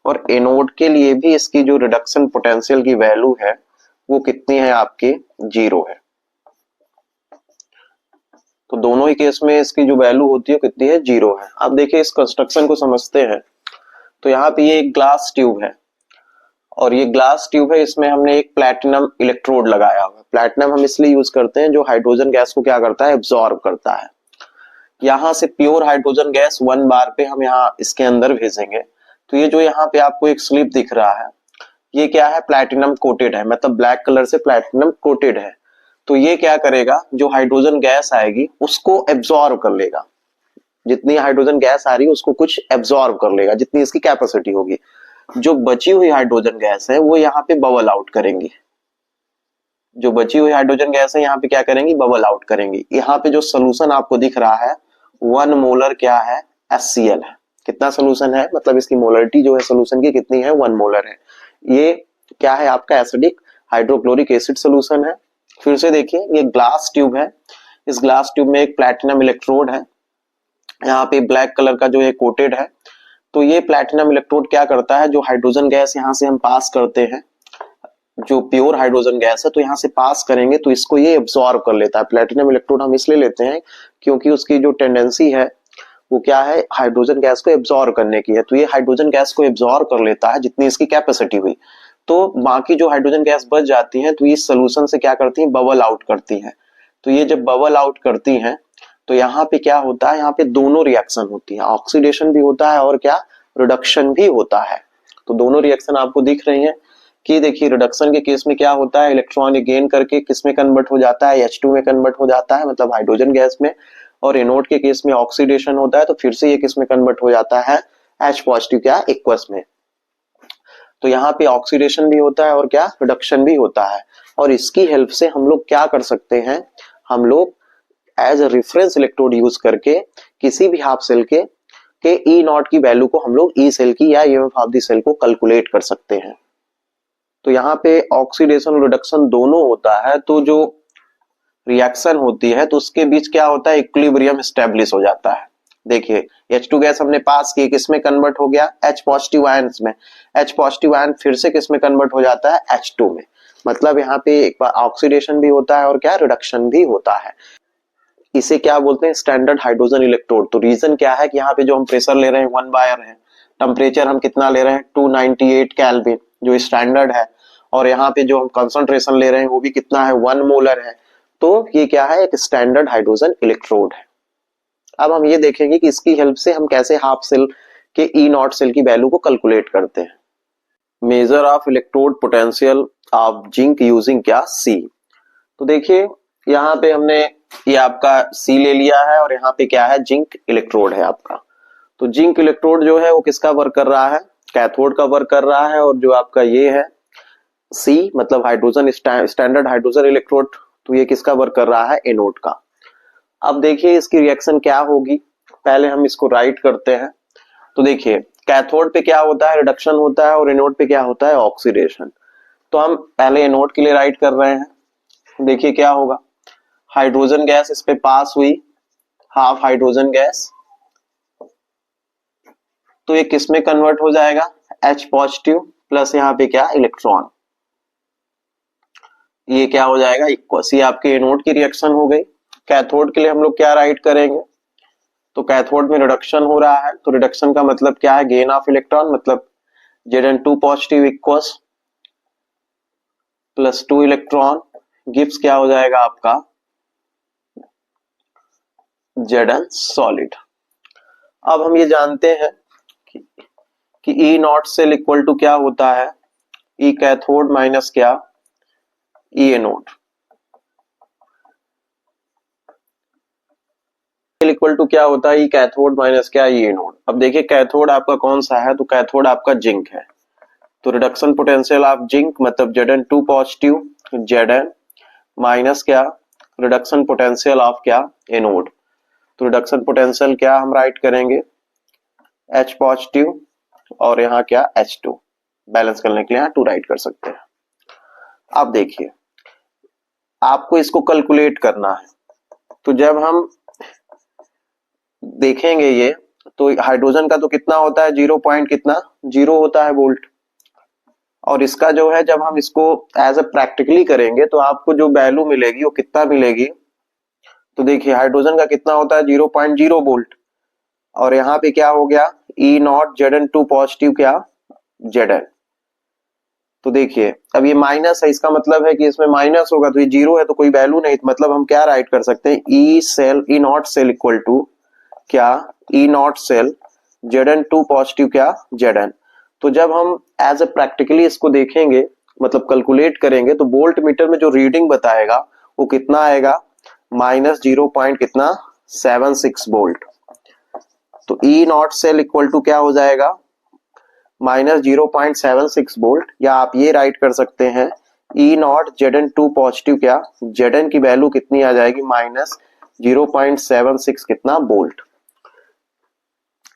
और एनोड के लिए भी इसकी जो रिडक्शन पोटेंशियल की वैल्यू है वो कितनी है आपकी, 0 है। तो दोनों ही केस में इसकी जो वैल्यू होती है कितनी है, 0 है। अब देखिए इस कंस्ट्रक्शन को समझते हैं। तो यहाँ पे ये एक ग्लास ट्यूब है और ये ग्लास ट्यूब है, इसमें हमने एक प्लैटिनम इलेक्ट्रोड लगाया हुआ है। प्लैटिनम हम इसलिए यूज करते हैं जो हाइड्रोजन गैस को क्या करता है, एब्जॉर्ब करता है। यहाँ से प्योर हाइड्रोजन गैस 1 बार पे हम यहाँ इसके अंदर भेजेंगे। तो ये जो यहाँ पे आपको एक स्लिप दिख रहा है ये क्या है, प्लैटिनम कोटेड है, मतलब ब्लैक कलर से प्लैटिनम कोटेड है। तो ये क्या करेगा, जो हाइड्रोजन गैस आएगी उसको एब्जॉर्ब कर लेगा। जितनी हाइड्रोजन गैस आ रही है उसको कुछ एब्जॉर्ब कर लेगा, जितनी इसकी कैपेसिटी होगी। जो बची हुई हाइड्रोजन गैस है वो यहाँ पे बबल आउट करेंगी। जो बची हुई हाइड्रोजन गैस है यहाँ पे क्या करेंगी, बबल आउट करेंगी। यहाँ पे जो सोल्यूशन आपको दिख रहा है 1 मोलर क्या है, HCl है। कितना सोल्यूशन है, मतलब इसकी मोलरिटी जो है सोल्यूशन की कितनी है, 1 मोलर है। ये क्या है आपका एसिडिक हाइड्रोक्लोरिक एसिड सोल्यूशन है। फिर से देखिए ये ग्लास ट्यूब है, इस ग्लास ट्यूब में एक प्लैटिनम इलेक्ट्रोड है, यहाँ पे ब्लैक कलर का जो है कोटेड है। तो ये प्लैटिनम इलेक्ट्रोड क्या करता है, जो हाइड्रोजन गैस यहाँ से हम पास करते हैं, जो प्योर हाइड्रोजन गैस है तो यहाँ से पास करेंगे तो इसको ये एब्जॉर्ब कर लेता है। प्लैटिनम इलेक्ट्रोड हम इसलिए लेते हैं क्योंकि उसकी जो टेंडेंसी है वो क्या है, हाइड्रोजन गैस को एब्जॉर्ब करने की है। तो ये हाइड्रोजन गैस को एब्जॉर्ब कर लेता है जितनी इसकी कैपेसिटी हुई। तो बाकी जो हाइड्रोजन गैस बच जाती है तो इस सोल्यूशन से क्या करती है, बबल आउट करती है। तो ये जब बबल आउट करती हैं तो यहाँ पे क्या होता है, यहाँ पे दोनों रिएक्शन होती है, ऑक्सीडेशन भी होता है और क्या, रिडक्शन भी होता है। तो दोनों रिएक्शन आपको दिख रही हैं कि देखिए रिडक्शन के केस में क्या होता है, इलेक्ट्रॉन गेन करके किस में कन्वर्ट हो जाता है, H2 में कन्वर्ट हो जाता है, मतलब हाइड्रोजन गैस में। और एनोड के केस में ऑक्सीडेशन होता है तो फिर से ये किस में कन्वर्ट हो जाता है, H पॉजिटिव क्या, एक्वस में। तो यहाँ पे ऑक्सीडेशन भी होता है और क्या, रिडक्शन भी होता है। और इसकी हेल्प से हम लोग क्या कर सकते हैं, हम लोग as a reference electrode use करके किसी भी हाफ सेल के ई नॉट की वैल्यू को हम लोग ई सेल की या ईएमएफ ऑफ द सेल को कैलकुलेट कर सकते हैं। तो यहाँ पे ऑक्सीडेशन और रिडक्शन दोनों होता है, तो जो रिएक्शन होती है तो उसके बीच क्या होता है, इक्विलिब्रियम स्टेब्लिश हो जाता है। देखिए H2 गैस हमने पास की, किस में कन्वर्ट हो गया, H पॉजिटिव आयंस में। H पॉजिटिव आयन फिर से किस में कन्वर्ट हो जाता है, H2 में। मतलब यहाँ पे एक बार ऑक्सीडेशन भी होता है और क्या, रिडक्शन भी होता है। इसे क्या बोलते हैं, स्टैंडर्ड हाइड्रोजन इलेक्ट्रोड। तो रीजन क्या है कि यहाँ पे जो हम प्रेशर ले रहे हैं 1 बार है, टेम्परेचर हम कितना ले रहे हैं 298 केल्विन जो स्टैंडर्ड है, और यहाँ पे जो हम कंसंट्रेशन ले रहे हैं वो भी कितना है, 1 मोलर है। तो ये क्या है, एक स्टैंडर्ड हाइड्रोजन इलेक्ट्रोड है। अब हम ये देखेंगे कि इसकी हेल्प से हम कैसे हाफ सेल के ई नॉट सेल की वैल्यू को कैलकुलेट करते हैं। Measure of electrode potential of zinc using क्या, सी। तो देखिए यहाँ पे हमने ये आपका सी ले लिया है और यहाँ पे क्या है, जिंक इलेक्ट्रोड है आपका। तो जिंक इलेक्ट्रोड जो है वो किसका वर्क कर रहा है, कैथोड का वर्क कर रहा है। और जो आपका ये है सी मतलब हाइड्रोजन स्टैंडर्ड हाइड्रोजन इलेक्ट्रोड, तो ये किसका वर्क कर रहा है, एनोड का। अब देखिए इसकी रिएक्शन क्या होगी, पहले हम इसको राइट करते हैं। तो देखिए कैथोड पे क्या होता है, रिडक्शन होता है, और एनोड पे क्या होता है, ऑक्सीडेशन। तो हम पहले एनोड के लिए राइट कर रहे हैं। देखिए क्या होगा, हाइड्रोजन गैस इस पे पास हुई, हाफ हाइड्रोजन गैस, तो ये किस में कन्वर्ट हो जाएगा, H पॉजिटिव प्लस यहाँ पे क्या, इलेक्ट्रॉन। ये क्या हो जाएगा, इक्वस। ये आपके एनोड की रिएक्शन हो गई। कैथोड के लिए हम लोग क्या राइट करेंगे, तो कैथोड में रिडक्शन हो रहा है, तो रिडक्शन का मतलब क्या है, गेन ऑफ इलेक्ट्रॉन, मतलब Zn2 positive equals plus 2 electron gives क्या हो जाएगा आपका, Zn सॉलिड। अब हम ये जानते हैं कि E naught cell equal to क्या होता है, E कैथोड माइनस क्या, ई एनोड इक्वल टू क्या होता है, ई कैथोड माइनस क्या, ई एनोड। अब देखिए कैथोड आपका कौन सा है, तो कैथोड आपका जिंक है, तो रिडक्शन पोटेंशियल ऑफ जिंक मतलब Zn2 पॉजिटिव Zn माइनस क्या, रिडक्शन पोटेंशियल ऑफ क्या, एनोड। तो रिडक्शन पोटेंशियल क्या हम राइट करेंगे, H पॉजिटिव और यहाँ क्या H2, बैलेंस करने के लिए यहाँ 2 राइट कर सकते हैं। अब देखिए आपको इसको कैलकुलेट करना है, तो जब हम देखेंगे ये, तो हाइड्रोजन का तो कितना होता है, 0 पॉइंट कितना 0 होता है वोल्ट, और इसका जो है जब हम इसको एज ए प्रैक्टिकली करेंगे तो आपको जो वैल्यू मिलेगी वो कितना मिलेगी, तो देखिए हाइड्रोजन का कितना होता है 0.0 वोल्ट, और यहाँ पे क्या हो गया ई नॉट Zn2 पॉजिटिव क्या Zn। तो देखिए अब ये माइनस है, इसका मतलब है कि इसमें माइनस होगा, तो ये 0 है तो कोई वैल्यू नहीं, मतलब हम क्या राइट कर सकते हैं, E naught cell equal to क्या, E naught cell Zn2 positive क्या Zn। तो जब हम एज ए प्रैक्टिकली इसको देखेंगे मतलब कैलकुलेट करेंगे, तो वोल्ट मीटर में जो रीडिंग बताएगा वो कितना आएगा, माइनस 0 पॉइंट कितना 76 वोल्ट। तो E naught cell equal to क्या हो जाएगा, माइनस 0.76 वोल्ट, या आप ये राइट कर सकते हैं ई नॉट Zn2 पॉजिटिव क्या Zn की वैल्यू कितनी आ जाएगी, माइनस 0.76 कितना वोल्ट।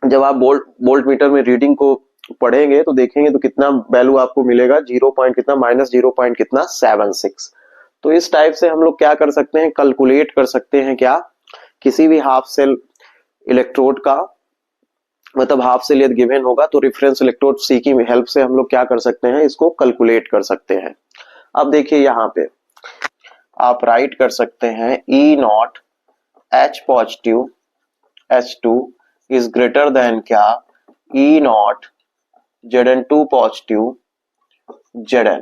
जब आप वोल्ट मीटर में रीडिंग को पढ़ेंगे तो देखेंगे तो कितना वैल्यू आपको मिलेगा, 0 पॉइंट कितना माइनस 0 पॉइंट कितना 76। तो इस टाइप से हम लोग क्या कर सकते हैं, कैलकुलेट कर सकते हैं क्या, किसी भी हाफ सेल इलेक्ट्रोड का, मतलब हाफ सेल यदि गिवन होगा तो रेफरेंस इलेक्ट्रोड सी की हेल्प से हम लोग क्या कर सकते हैं, इसको कैलकुलेट कर सकते हैं। अब देखिए यहाँ पे आप राइट कर सकते हैं E naught H positive H2 is greater than क्या, E not Zn2 positive Zn।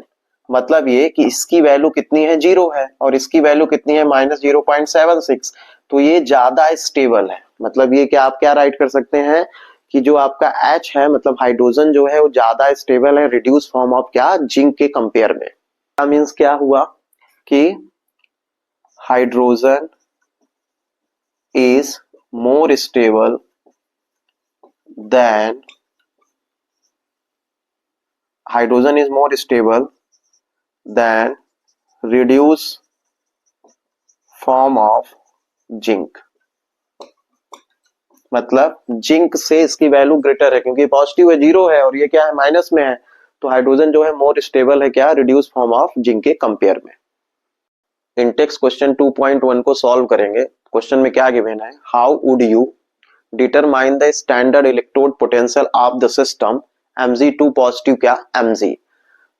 मतलब ये कि इसकी वैल्यू कितनी है 0 है और इसकी वैल्यू कितनी है माइनस 0.76, तो ये ज्यादा स्टेबल है। मतलब ये क्या आप क्या राइट कर सकते हैं कि जो आपका H है मतलब हाइड्रोजन जो है वो ज्यादा स्टेबल है रिड्यूस फॉर्म ऑफ क्या, जिंक के कंपेयर में। क्या मीन्स क्या हुआ कि hydrogen is more stable then hydrogen is more stable than reduced form of zinc। मतलब जिंक से इसकी वैल्यू ग्रेटर है, क्योंकि पॉजिटिव है 0 है और ये क्या है माइनस में है, तो हाइड्रोजन जो है मोर स्टेबल है क्या, रिड्यूस फॉर्म ऑफ जिंक के कंपेयर में। इंटेक्स क्वेश्चन 2.1 को सॉल्व करेंगे। क्वेश्चन में क्या गिवन है, how would you determine the standard electrode potential of the system Mg2 positive क्या Mg।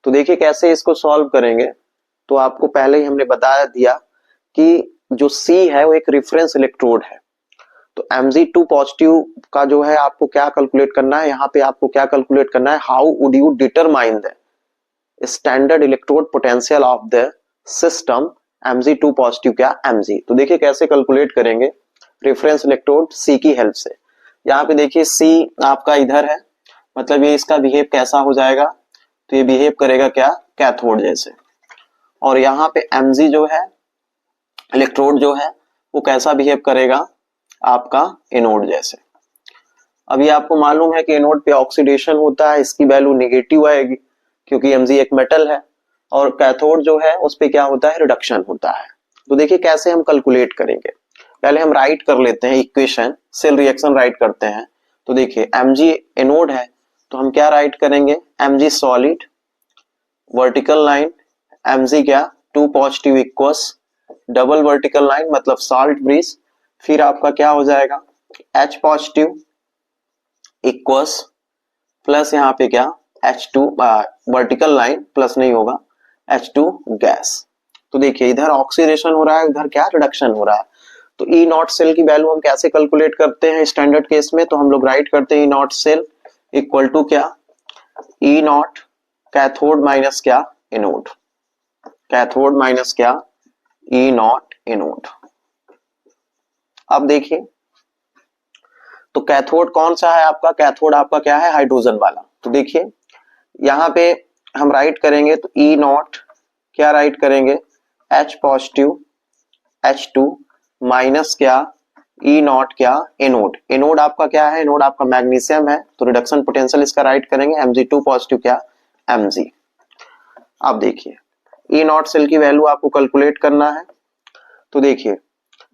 तो देखिए कैसे इसको सॉल्व करेंगे, तो आपको पहले ही हमने बता दिया कि जो C है वो एक रेफरेंस इलेक्ट्रोड है, तो Mg2 पॉजिटिव का जो है आपको क्या कैलकुलेट करना है, यहाँ पे आपको क्या कैलकुलेट करना है, how would you determine the standard electrode potential of the system Mg2 positive क्या Mg। तो देखिए कैसे कैलकुलेट करेंगे, रेफरेंस इलेक्ट्रोड C की हेल्प से। यहाँ पे देखिए C आपका इधर है, मतलब ये इसका बिहेव कैसा हो जाएगा, तो ये बिहेव करेगा क्या, कैथोड जैसे, और यहाँ पे Mg जो है इलेक्ट्रोड जो है वो कैसा बिहेव करेगा, आपका एनोड जैसे। अभी आपको मालूम है कि एनोड पे ऑक्सीडेशन होता है, इसकी वैल्यू नेगेटिव आएगी क्योंकि Mg एक मेटल है, और कैथोड जो है उस पे क्या होता है, रिडक्शन होता है। तो देखिए कैसे हम कैलकुलेट करेंगे, पहले हम राइट कर लेते हैं इक्वेशन, सेल रिएक्शन राइट करते हैं। तो देखिए Mg एनोड है तो हम क्या राइट करेंगे, Mg solid vertical line, Mg क्या 2 positive equals double vertical line मतलब सॉल्ट ब्रिज, फिर आपका क्या हो जाएगा H पॉजिटिव इक्वस प्लस यहाँ पे क्या H2 वर्टिकल लाइन प्लस नहीं होगा H2 गैस। तो देखिए इधर ऑक्सीडेशन हो रहा है, उधर क्या रिडक्शन हो रहा है। तो ई नॉट सेल की वैल्यू हम कैसे कैलकुलेट करते हैं स्टैंडर्ड केस में, तो हम लोग राइट करते हैं E naught cell equal to क्या, ई नॉट कैथोड माइनस क्या एनोड, कैथोड माइनस क्या ई नॉट एनोड। अब देखिए तो कैथोड कौन सा है आपका, कैथोड आपका क्या है हाइड्रोजन वाला। तो देखिए यहाँ पे हम राइट करेंगे तो ई नॉट क्या राइट करेंगे, H पॉजिटिव H2 माइनस क्या E नॉट क्या एनोड। एनोड आपका क्या है, एनोड आपका मैग्नीशियम है, तो रिडक्शन पोटेंशियल इसका राइट करेंगे Mg2 पॉजिटिव क्या Mg। अब देखिए E नॉट सेल की वैल्यू आपको कैलकुलेट करना है, तो देखिए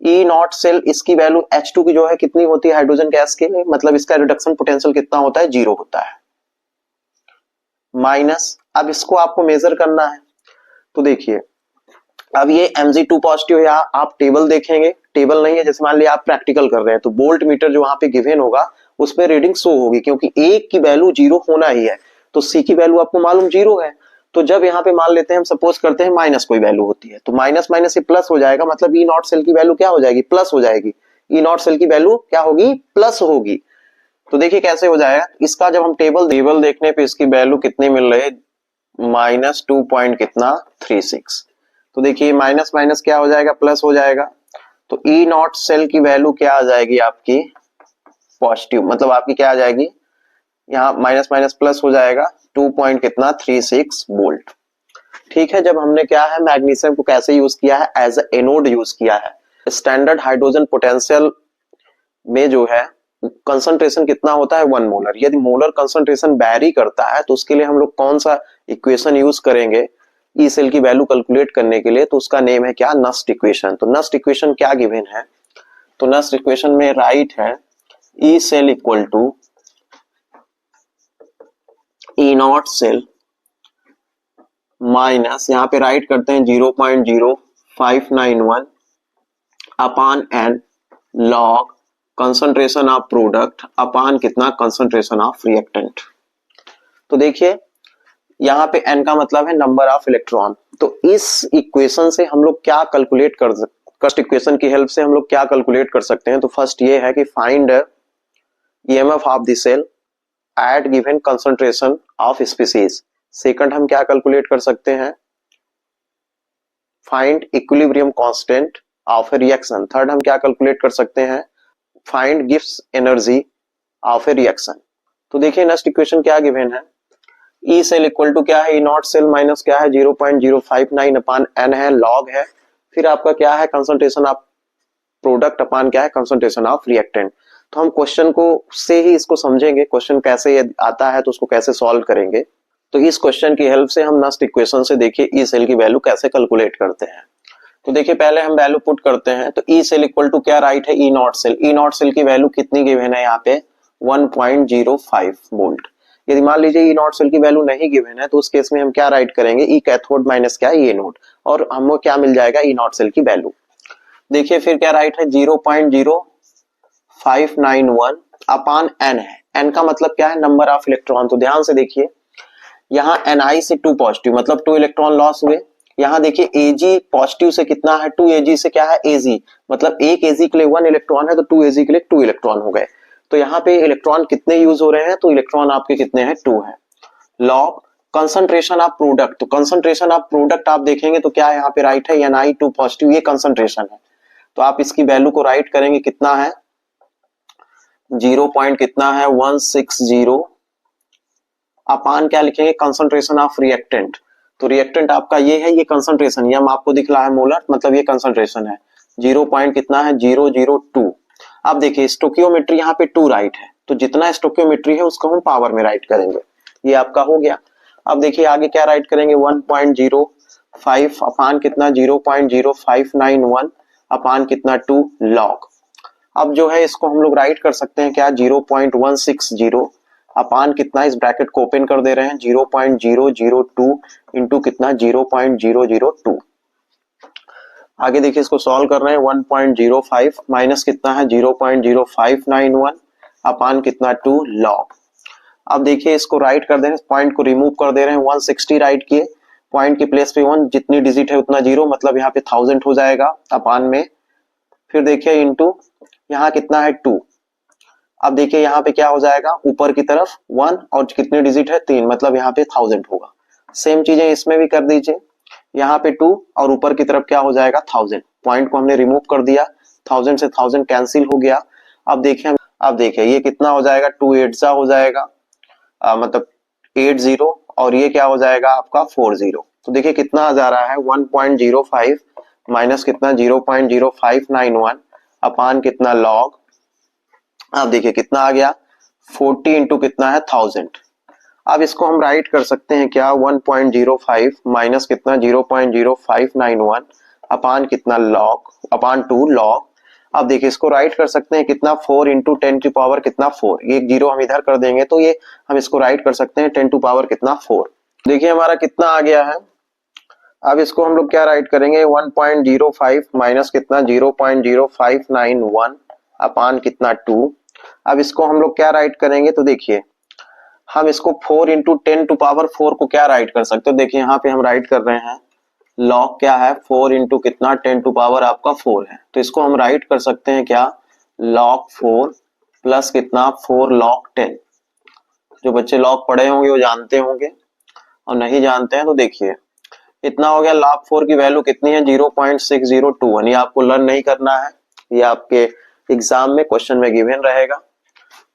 E नॉट सेल इसकी वैल्यू H2 की जो है कितनी होती है हाइड्रोजन गैस के लिए, मतलब इसका रिडक्शन पोटेंशियल कितना होता है, 0 होता है, माइनस अब इसको आपको मेजर करना है, तो देखिए अब ये Mg2 पॉजिटिव यहाँ आप टेबल देखेंगे, टेबल नहीं है, जैसे मान लिया आप प्रैक्टिकल कर रहे हैं तो वोल्ट मीटर जो वहां पे गिवन होगा उस पर रीडिंग शो होगी, क्योंकि एक की वैल्यू 0 होना ही है, तो C की वैल्यू आपको मालूम 0 है, तो जब यहाँ पे मान लेते हैं हम सपोज करते हैं माइनस कोई वैल्यू होती है तो माइनस माइनस से प्लस हो जाएगा, मतलब ई नॉट सेल की वैल्यू क्या हो जाएगी, प्लस हो जाएगी, ई नॉट सेल की वैल्यू क्या होगी, प्लस होगी। तो देखिए कैसे हो जाएगा, इसका जब हम टेबल देखने पे इसकी वैल्यू कितनी मिल रही है, माइनस 2 पॉइंट कितना 36, तो देखिए माइनस माइनस क्या हो जाएगा, प्लस हो जाएगा, तो ई नॉट सेल की वैल्यू क्या आ जाएगी आपकी पॉजिटिव, मतलब आपकी क्या आ जाएगी, यहाँ माइनस माइनस प्लस हो जाएगा 2 पॉइंट कितना 36 वोल्ट। ठीक है, जब हमने क्या है मैग्नीशियम को कैसे यूज किया है, एज ए एनोड यूज किया है, स्टैंडर्ड हाइड्रोजन पोटेंशियल में जो है कंसंट्रेशन कितना होता है 1 मोलर। यदि मोलर कंसंट्रेशन वैरी करता है तो उसके लिए हम लोग कौन सा इक्वेशन यूज करेंगे ई सेल की वैल्यू कैलकुलेट करने के लिए, तो उसका नेम है क्या, नस्ट इक्वेशन। तो नस्ट इक्वेशन क्या गिवन है, तो नस्ट इक्वेशन में राइट है E cell equal to E naught cell minus, यहाँ पे राइट करते हैं 0.0591 upon n log concentration of product upon कितना कंसंट्रेशन ऑफ रिएक्टेंट। तो देखिए यहाँ पे n का मतलब है नंबर ऑफ इलेक्ट्रॉन, तो इस इक्वेशन से हम लोग क्या कैलकुलेट कर फर्स्ट इक्वेशन की हेल्प से हम लोग क्या कैलकुलेट कर सकते हैं, तो फर्स्ट ये है कि find EMF of the cell at given concentration of species. Second हम क्या कैलकुलेट कर सकते हैं, find equilibrium constant of a reaction. Third हम क्या कैलकुलेट कर सकते हैं, फाइंड गिव्स एनर्जी ऑफ ए रिएक्शन। तो देखिए नेक्स्ट इक्वेशन क्या गिवन है, ई सेल इक्वल टू क्या है, ई नॉट सेल माइनस क्या है 0.059 अपान एन है, लॉग है, फिर आपका क्या है कंसंट्रेशन ऑफ प्रोडक्ट अपान क्या है कंसंट्रेशन ऑफ रिएक्टेंट। तो हम क्वेश्चन को से ही इसको समझेंगे, क्वेश्चन कैसे आता है तो उसको कैसे सॉल्व करेंगे। तो इस क्वेश्चन की हेल्प से हम नेक्स्ट इक्वेशन से देखिए ई सेल की वैल्यू कैसे कैलकुलेट करते हैं। तो देखिए पहले हम वैल्यू पुट करते हैं, तो ई सेल इक्वल टू क्या राइट है, E naught cell. E naught cell की वैल्यू कितनी गिवन है यहाँ पे 1.05 वोल्ट। यदि मान लीजिए ई नॉट सेल की वैल्यू नहीं गिवन है तो उस केस में हम क्या राइट करेंगे, ई कैथोड माइनस क्या है, ई एनोड, और हमको क्या मिल जाएगा, ई नॉट सेल की वैल्यू। देखिए फिर क्या राइट है 0.0591 अपान एन है, एन का मतलब क्या है, नंबर ऑफ इलेक्ट्रॉन। तो ध्यान से देखिए यहाँ Ni से 2 पॉजिटिव मतलब 2 इलेक्ट्रॉन लॉस हुए, यहाँ देखिए Ag पॉजिटिव से कितना है 2 Ag से क्या है Ag, मतलब एक Ag के लिए 1 इलेक्ट्रॉन है तो 2 Ag के लिए 2 इलेक्ट्रॉन हो गए। तो यहाँ पे इलेक्ट्रॉन कितने यूज हो रहे हैं, तो इलेक्ट्रॉन आपके कितने हैं 2 है। लॉग कंसंट्रेशन ऑफ प्रोडक्ट, तो कंसंट्रेशन ऑफ प्रोडक्ट आप देखेंगे तो क्या यहाँ पे राइट है Ni2 पॉजिटिव, ये कंसंट्रेशन है, तो आप इसकी वैल्यू को राइट करेंगे कितना है 0 कितना है 160 अपान क्या लिखेंगे कंसंट्रेशन ऑफ रिएक्टेंट। तो रिएक्टेंट आपका ये है, ये कंसंट्रेशन, ये हम आपको दिख रहा है मोलर, मतलब ये कंसंट्रेशन है 0 कितना है 002। अब देखिए स्टोकियोमेट्री यहाँ पे 2 राइट है, तो जितना स्टोकियोमेट्री है उसको हम पावर में राइट करेंगे, ये आपका हो गया। अब देखिए आगे क्या राइट करेंगे 1.05 अपान कितना 0.0591 अपान कितना 2 लॉग। अब जो है इसको हम लोग राइट कर सकते हैं क्या 0.160 अपान कितना, इस ब्रैकेट को ओपन कर दे रहे हैं 0.002 इंटू कितना 0.002। आगे देखिए इसको सॉल्व कर रहे हैं 1.05 माइनस कितना है 0.0591 अपान कितना 2 लॉग। अब देखिए इसको राइट कर दे रहे हैं, पॉइंट को रिमूव कर दे रहे हैं 160 राइट किए, पॉइंट की प्लेस पे 1, जितनी डिजिट है उतना 0, मतलब यहाँ पे 1000 हो जाएगा अपान में, फिर देखिए इंटू यहाँ कितना है 2। अब देखिए यहाँ पे क्या हो जाएगा ऊपर की तरफ 1 और कितनी डिजिट है 3, मतलब यहाँ पे 1000 होगा। सेम चीजें इसमें भी कर दीजिए, यहाँ पे 2 और ऊपर की तरफ क्या हो जाएगा 1000, पॉइंट को हमने रिमूव कर दिया, 1000 से 1000 कैंसिल हो गया। अब देखिए ये कितना हो जाएगा 2 8 हो जाएगा मतलब 80, और ये क्या हो जाएगा आपका 40, तो देखिए कितना जा रहा है 1.05 माइनस कितना 0.0591 अपान कितना लॉग, अब देखिए कितना आ गया 40 इंटू कितना है 1000। अब इसको हम राइट कर सकते हैं क्या 1.05 माइनस कितना 0.0591 अपान कितना लॉग अपान 2 लॉग। अब देखिए इसको राइट कर सकते हैं कितना 4 इंटू 10 टू पावर कितना 4, ये जीरो हम इधर कर देंगे तो ये हम इसको राइट कर सकते हैं 10 टू पावर कितना 4। देखिए हमारा कितना आ गया है। अब इसको हम लोग क्या राइट करेंगे 1.05 माइनस कितना 0.0591 अपान कितना 2। अब इसको हम लोग क्या राइट करेंगे तो देखिए हम इसको 4 इंटू 10 टू पावर 4 को क्या राइट कर सकते हो, देखिए यहाँ पे हम राइट कर रहे हैं लॉग क्या है 4 इंटू कितना 10 टू पावर आपका 4 है, तो इसको हम राइट कर सकते हैं क्या लॉग 4 प्लस कितना 4 लॉग 10। जो बच्चे लॉग पढ़े होंगे वो जानते होंगे और नहीं जानते हैं तो देखिए इतना हो गया। लॉग 4 की वैल्यू कितनी है 0.6021, ये आपको लर्न नहीं करना है, ये आपके एग्जाम में क्वेश्चन में गिवन रहेगा।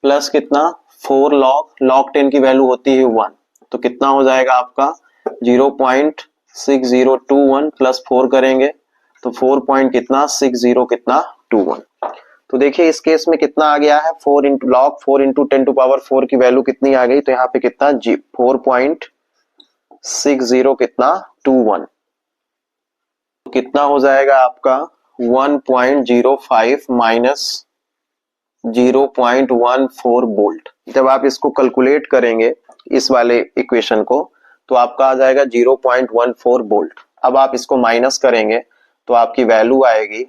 प्लस कितना 4 लॉग 10 की वैल्यू होती है 1, तो कितना हो जाएगा आपका 0.6021 प्लस 4 करेंगे तो 4 पॉइंट कितना 60 कितना 21। तो देखिए इस केस में कितना आ गया है 4 into log 4 into 10 to power 4 की वैल्यू कितनी आ गई, तो यहाँ पे कितना 4.60 कितना 21, तो कितना हो जाएगा आपका 1.05 माइनस 0.14 वोल्ट। जब आप इसको कैलकुलेट करेंगे इस वाले इक्वेशन को तो आपका आ जाएगा 0.14 वोल्ट। अब आप इसको माइनस करेंगे तो आपकी वैल्यू आएगी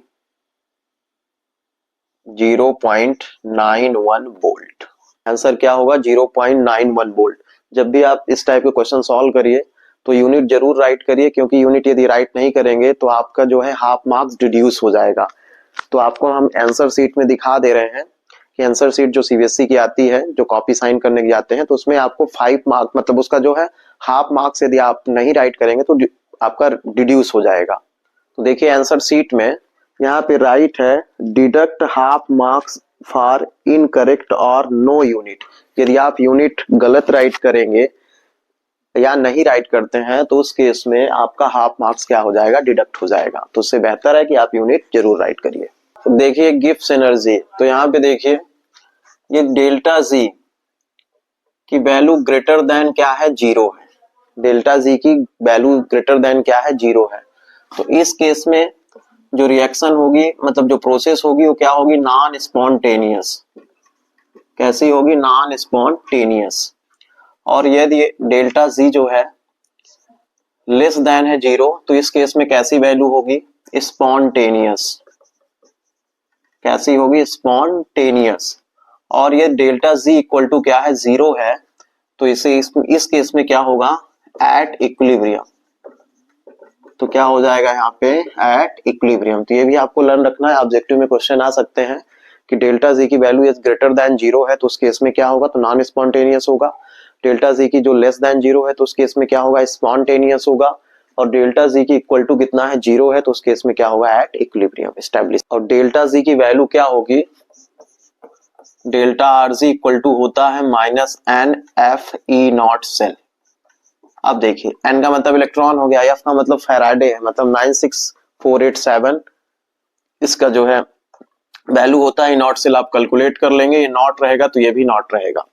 0.91 वोल्ट। आंसर क्या होगा 0.91 वोल्ट। जब भी आप इस टाइप के क्वेश्चन सॉल्व करिए तो यूनिट जरूर राइट करिए, क्योंकि यूनिट यदि राइट नहीं करेंगे तो आपका जो है हाफ मार्क्स डिड्यूस हो जाएगा। तो आपको हम आंसर शीट में दिखा दे रहे हैं कि आंसर शीट जो सीबीएसई की आती है जो कॉपी साइन करने के जाते हैं तो उसमें आपको 5 मार्क मतलब उसका जो है हाफ मार्क्स यदि आप नहीं राइट करेंगे तो आपका डिड्यूस हो जाएगा। तो देखिए आंसर शीट में यहाँ पे राइट है deduct half marks for incorrect और नो यूनिट। यदि आप यूनिट गलत राइट करेंगे या नहीं राइट करते हैं तो उस केस में आपका हाफ मार्क्स क्या हो जाएगा डिडक्ट हो जाएगा। तो उससे बेहतर है कि आप यूनिट जरूर राइट करिए। तो देखिए गिब्स एनर्जी, तो यहाँ पे देखिए ये डेल्टा जी की वैल्यू ग्रेटर देन क्या है 0 है, डेल्टा जी की वैल्यू ग्रेटर देन क्या है 0 है। तो इस केस में जो रिएक्शन होगी मतलब जो प्रोसेस होगी वो क्या होगी नॉन स्पॉन्टेनियस। कैसी होगी नॉन स्पॉन्टेनियस। और यदि डेल्टा जी जो है लेस देन है 0 तो इस केस में कैसी वैल्यू होगी स्पॉन्टेनियस। कैसी होगी स्पॉन्टेनियस। और ये डेल्टा जी इक्वल टू क्या है 0 है तो इसे इस केस में क्या होगा एट इक्विलिब्रियम। तो क्या हो जाएगा यहाँ पे एट इक्विलिब्रियम। तो ये भी आपको लर्न रखना है, ऑब्जेक्टिव में क्वेश्चन आ सकते हैं कि डेल्टा जी की वैल्यू इज ग्रेटर देन 0 है तो उस केस में क्या होगा तो नॉन स्पॉन्टेनियस होगा। डेल्टा जी की जो लेस देन 0 है तो उस केस में क्या होगा स्पॉन्टेनियस होगा। और डेल्टा जी की इक्वल टू कितना है 0 है तो उस केस में क्या होगा एट इक्विलिब्रियम एस्टैब्लिश। और डेल्टा जी की वैल्यू क्या होगी delta R G equal to होता है minus n F E naught cell. अब देखिए एन का मतलब इलेक्ट्रॉन हो गया, एफ का मतलब फैराडे है, मतलब 96487 इसका जो है वैल्यू होता है। नॉट सेल आप कैलकुलेट कर लेंगे, ये नॉट रहेगा तो ये भी नॉट रहेगा।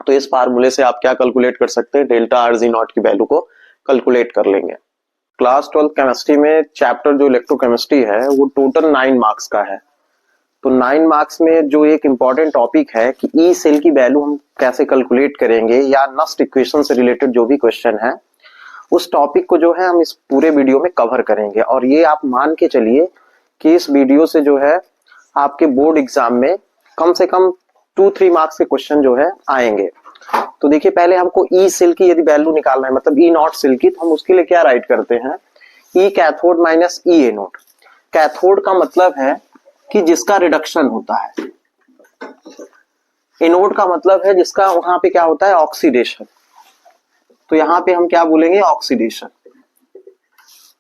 तो इस फार्मूले से आप क्या कैलकुलेट कर सकते हैं डेल्टा आर जी नॉट की वैल्यू को कैलकुलेट कर लेंगे। क्लास 12 केमिस्ट्री में चैप्टर जो इलेक्ट्रोकेमिस्ट्री है वो टोटल 9 मार्क्स का है। तो 9 मार्क्स में जो एक इंपॉर्टेंट टॉपिक है कि ई सेल की वैल्यू हम कैसे कैलकुलेट करेंगे या नस्ट इक्वेशन से रिलेटेड जो भी क्वेश्चन है उस टॉपिक को जो है हम इस पूरे वीडियो में कवर करेंगे। और ये आप मान के चलिए कि इस वीडियो से जो है आपके बोर्ड एग्जाम में कम से कम 2-3 मार्क्स के क्वेश्चन जो है आएंगे। तो देखिए पहले हमको ई सेल की यदि वैल्यू निकालना है मतलब ई नॉट सेल की, तो हम उसके लिए क्या राइट करते हैं ई कैथोड माइनस ई एनोड। कैथोड का मतलब है कि जिसका रिडक्शन होता है, एनोड का मतलब है जिसका वहां पे क्या होता है ऑक्सीडेशन। तो यहाँ पे हम क्या बोलेंगे ऑक्सीडेशन।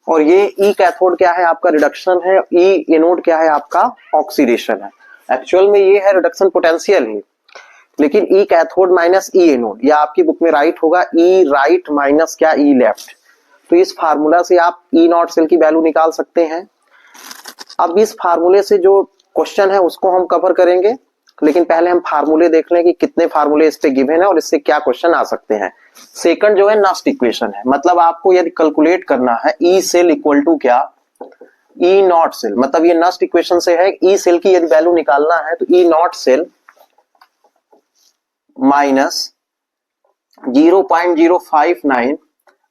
और ये ई कैथोड क्या है आपका रिडक्शन है, ई एनोड क्या है आपका ऑक्सीडेशन है। एक्चुअल में ये है रिडक्शन पोटेंशियल है, लेकिन ई कैथोड माइनस ई एनोड या आपकी बुक में राइट होगा ई राइट माइनस क्या ई लेफ्ट। तो इस फार्मूला से आप ई नॉट सेल की वैल्यू निकाल सकते हैं। अब इस फार्मूले से जो क्वेश्चन है उसको हम कवर करेंगे, लेकिन पहले हम फार्मूले देख लें कि कितने फार्मूले इस पे गिवन है और इससे क्या क्वेश्चन आ सकते हैं। सेकंड जो है नस्ट इक्वेशन है, मतलब आपको यदि कैलकुलेट करना है ई सेल इक्वल टू क्या, ई नॉट सेल, मतलब ये नस्ट इक्वेशन से है। ई सेल की यदि वैल्यू निकालना है तो E naught cell minus 0.059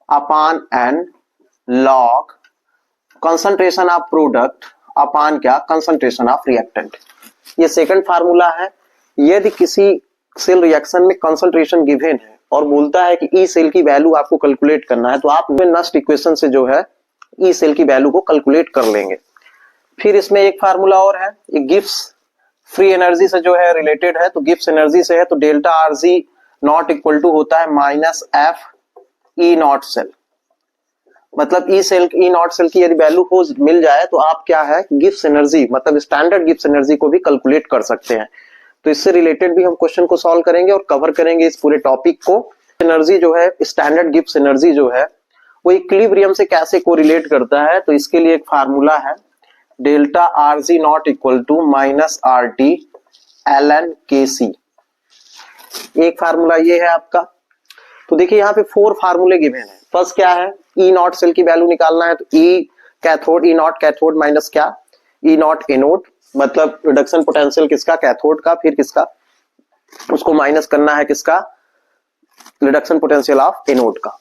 upon n log concentration of product upon क्या, कंसंट्रेशन ऑफ रिएक्टेंट। ये सेकंड फार्मूला है। यदि किसी सेल रिएक्शन में कंसंट्रेशन गिवन है और बोलता है कि ई सेल की वैल्यू आपको कैलकुलेट करना है, तो आप नस्ट इक्वेशन से जो है ई सेल की वैल्यू को कैलकुलेट कर लेंगे। फिर इसमें एक फार्मूला और है, गिब्स फ्री एनर्जी से जो है रिलेटेड है, तो गिब्स एनर्जी से है तो delta RG naught equal to होता है minus F E naught cell. मतलब E cell E naught cell की यदि वैल्यू को मिल जाए तो आप क्या है गिब्स एनर्जी मतलब स्टैंडर्ड गिब्स एनर्जी को भी कैलकुलेट कर सकते हैं। तो इससे रिलेटेड भी हम क्वेश्चन को सॉल्व करेंगे और कवर करेंगे इस पूरे टॉपिक को। एनर्जी जो है स्टैंडर्ड गिब्स एनर्जी जो है वो इक्विलिब्रियम से कैसे कोरिलेट करता है, तो इसके लिए एक फार्मूला है delta R G naught equal to minus R T L N K C. एक फार्मूला ये है आपका। तो देखिए यहाँ पे 4 फार्मूले गिवन है। फर्स्ट क्या है, ई नॉट सेल की वैल्यू निकालना है, तो ई कैथोड ई नॉट कैथोड माइनस क्या ई नॉट एनोड, मतलब रिडक्शन पोटेंशियल किसका, कैथोड का, फिर किसका, उसको माइनस करना है किसका, रिडक्शन पोटेंशियल ऑफ एनोड का।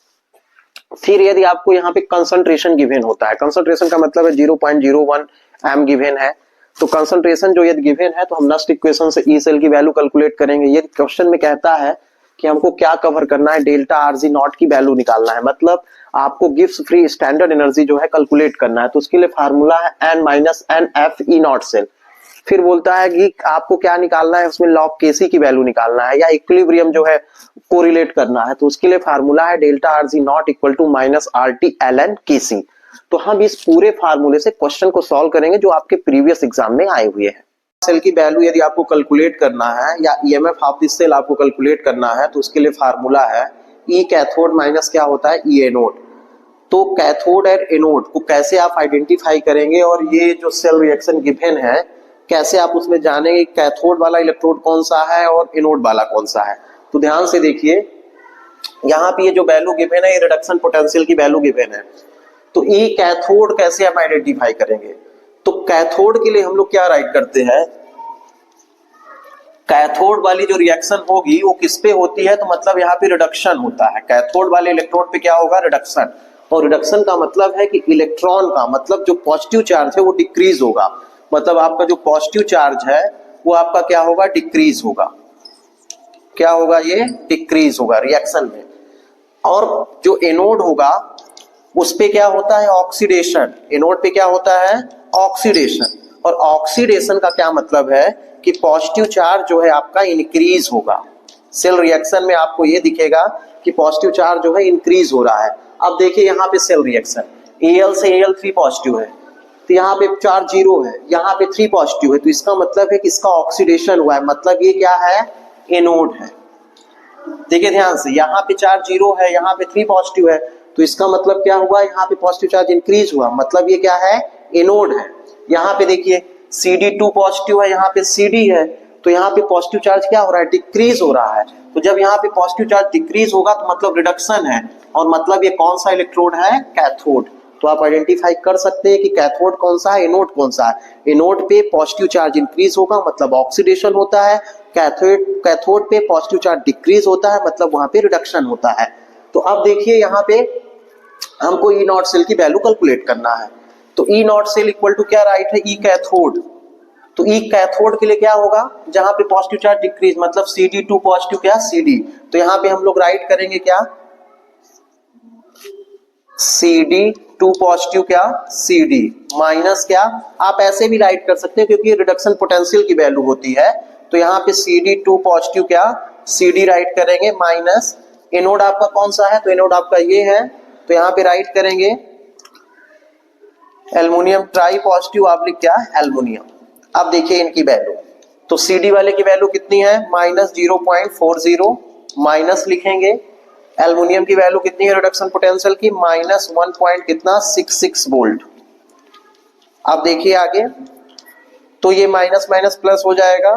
फिर यदि आपको यहाँ पे कंसंट्रेशन गिवन होता है, कंसंट्रेशन का मतलब है 0.01 एम गिवन है, तो कंसंट्रेशन जो यदि गिवन है तो हम नस्ट इक्वेशन से ई सेल की वैल्यू कैलकुलेट करेंगे। यदि क्वेश्चन में कहता है कि हमको क्या कवर करना है, डेल्टा आरजी नॉट की वैल्यू निकालना है, मतलब आपको गिब्स फ्री स्टैंडर्ड एनर्जी जो है कैलकुलेट करना है, तो उसके लिए फार्मूला है n minus n F E naught cell. फिर बोलता है कि आपको क्या निकालना है, उसमें लॉग केसी की वैल्यू निकालना है या इक्विलिब्रियम जो है कोरिलेट करना है, तो उसके लिए फार्मूला है delta RG naught equal to minus R T L N K C. तो हम इस पूरे फार्मूले से क्वेश्चन को सॉल्व करेंगे जो आपके प्रीवियस एग्जाम में आए हुए हैं। सेल की वैल्यू यदि आपको कैलकुलेट करना है या ईएमएफ ऑफ दिस सेल आपको कैलकुलेट करना है, तो उसके लिए फार्मूला है ई कैथोड माइनस क्या होता है ई एनोड। तो कैथोड और एनोड को कैसे आप आइडेंटिफाई करेंगे और ये जो सेल रिएक्शन गिवन है कैसे आप उसमें जानेंगे कैथोड वाला इलेक्ट्रोड कौन सा है और एनोड वाला कौन सा है। तो ध्यान से देखिए यहाँ पे ये जो वैल्यू गिवन है ये रिडक्शन पोटेंशियल की वैल्यू गिवन है, तो ई कैथोड कैसे हम आइडेंटिफाई करेंगे। तो कैथोड के लिए हम लोग क्या राइट करते हैं, कैथोड वाली जो रिएक्शन होगी वो किस पे होती है, तो मतलब यहाँ पे रिडक्शन होता है। कैथोड वाले इलेक्ट्रोड पे क्या होगा, रिडक्शन। और रिडक्शन का मतलब है कि इलेक्ट्रॉन का मतलब जो पॉजिटिव चार्ज है वो डिक्रीज होगा, मतलब आपका जो पॉजिटिव चार्ज है वो आपका क्या होगा, डिक्रीज होगा। क्या होगा, ये डिक्रीज होगा रिएक्शन में। और जो एनोड होगा उस पे क्या होता है, ऑक्सीडेशन। एनोड पे क्या होता है, ऑक्सीडेशन। और ऑक्सीडेशन का क्या मतलब है कि पॉजिटिव चार्ज जो है आपका इंक्रीज होगा। सेल रिएक्शन में आपको ये दिखेगा कि पॉजिटिव चार्ज जो है इंक्रीज हो रहा है। अब देखिए यहाँ पे सेल रिएक्शन Al से Al3 पॉजिटिव है, तो यहाँ पे चार्ज 0 है, यहाँ पे 3 पॉजिटिव है, तो इसका मतलब है कि इसका ऑक्सीडेशन हुआ है, मतलब ये क्या है, एनोड है। देखिए ध्यान से, यहाँ पे चार्ज 0 है, यहाँ पे 3 पॉजिटिव है, तो इसका मतलब क्या हुआ, यहाँ पे पॉजिटिव चार्ज इंक्रीज हुआ, मतलब ये क्या है, एनोड है। यहाँ पे देखिए Cd2 पॉजिटिव है, यहाँ पे Cd है, तो यहाँ पे पॉजिटिव चार्ज क्या हो रहा है, डिक्रीज हो रहा है। तो जब यहाँ पे पॉजिटिव चार्ज डिक्रीज होगा तो मतलब रिडक्शन है, और मतलब ये कौन सा इलेक्ट्रोड है, कैथोड। तो आप आइडेंटिफाई कर सकते हैं कि कैथोड कौन सा है, एनोड कौन सा है। एनोड पे पॉजिटिव चार्ज इंक्रीज होगा मतलब ऑक्सीडेशन होता है, कैथोड पे पॉजिटिव चार्ज डिक्रीज होता है मतलब वहां पे रिडक्शन होता है। तो अब देखिए यहाँ पे हमको ई नॉट सेल की वैल्यू कैलकुलेट करना है, तो E naught cell equal to क्या राइट है, ई कैथोड। तो ई कैथोड के लिए क्या होगा, जहां पे पॉजिटिव चार्ज डिक्रीज मतलब Cd2 पॉजिटिव क्या, Cd, तो यहाँ पे हम लोग राइट करेंगे क्या, Cd2 पॉजिटिव क्या, Cd माइनस क्या, आप ऐसे भी राइट कर सकते हैं क्योंकि रिडक्शन पोटेंशियल की वैल्यू होती है, तो यहाँ पे Cd2 पॉजिटिव क्या, Cd राइट करेंगे माइनस एनोड आपका कौन सा है, तो एनोड आपका ये है, तो यहाँ पे राइट करेंगे एल्युमिनियम ट्राई पॉजिटिव ऑब्लिक क्या, एल्युमिनियम। अब देखिए इनकी वैल्यू, तो Cd वाले की वैल्यू कितनी है, -0.40 माइनस लिखेंगे एल्युमिनियम की वैल्यू कितनी है रिडक्शन पोटेंशियल की, माइनस 1 पॉइंट कितना 66 वोल्ट। अब देखिए आगे, तो ये माइनस माइनस प्लस हो जाएगा,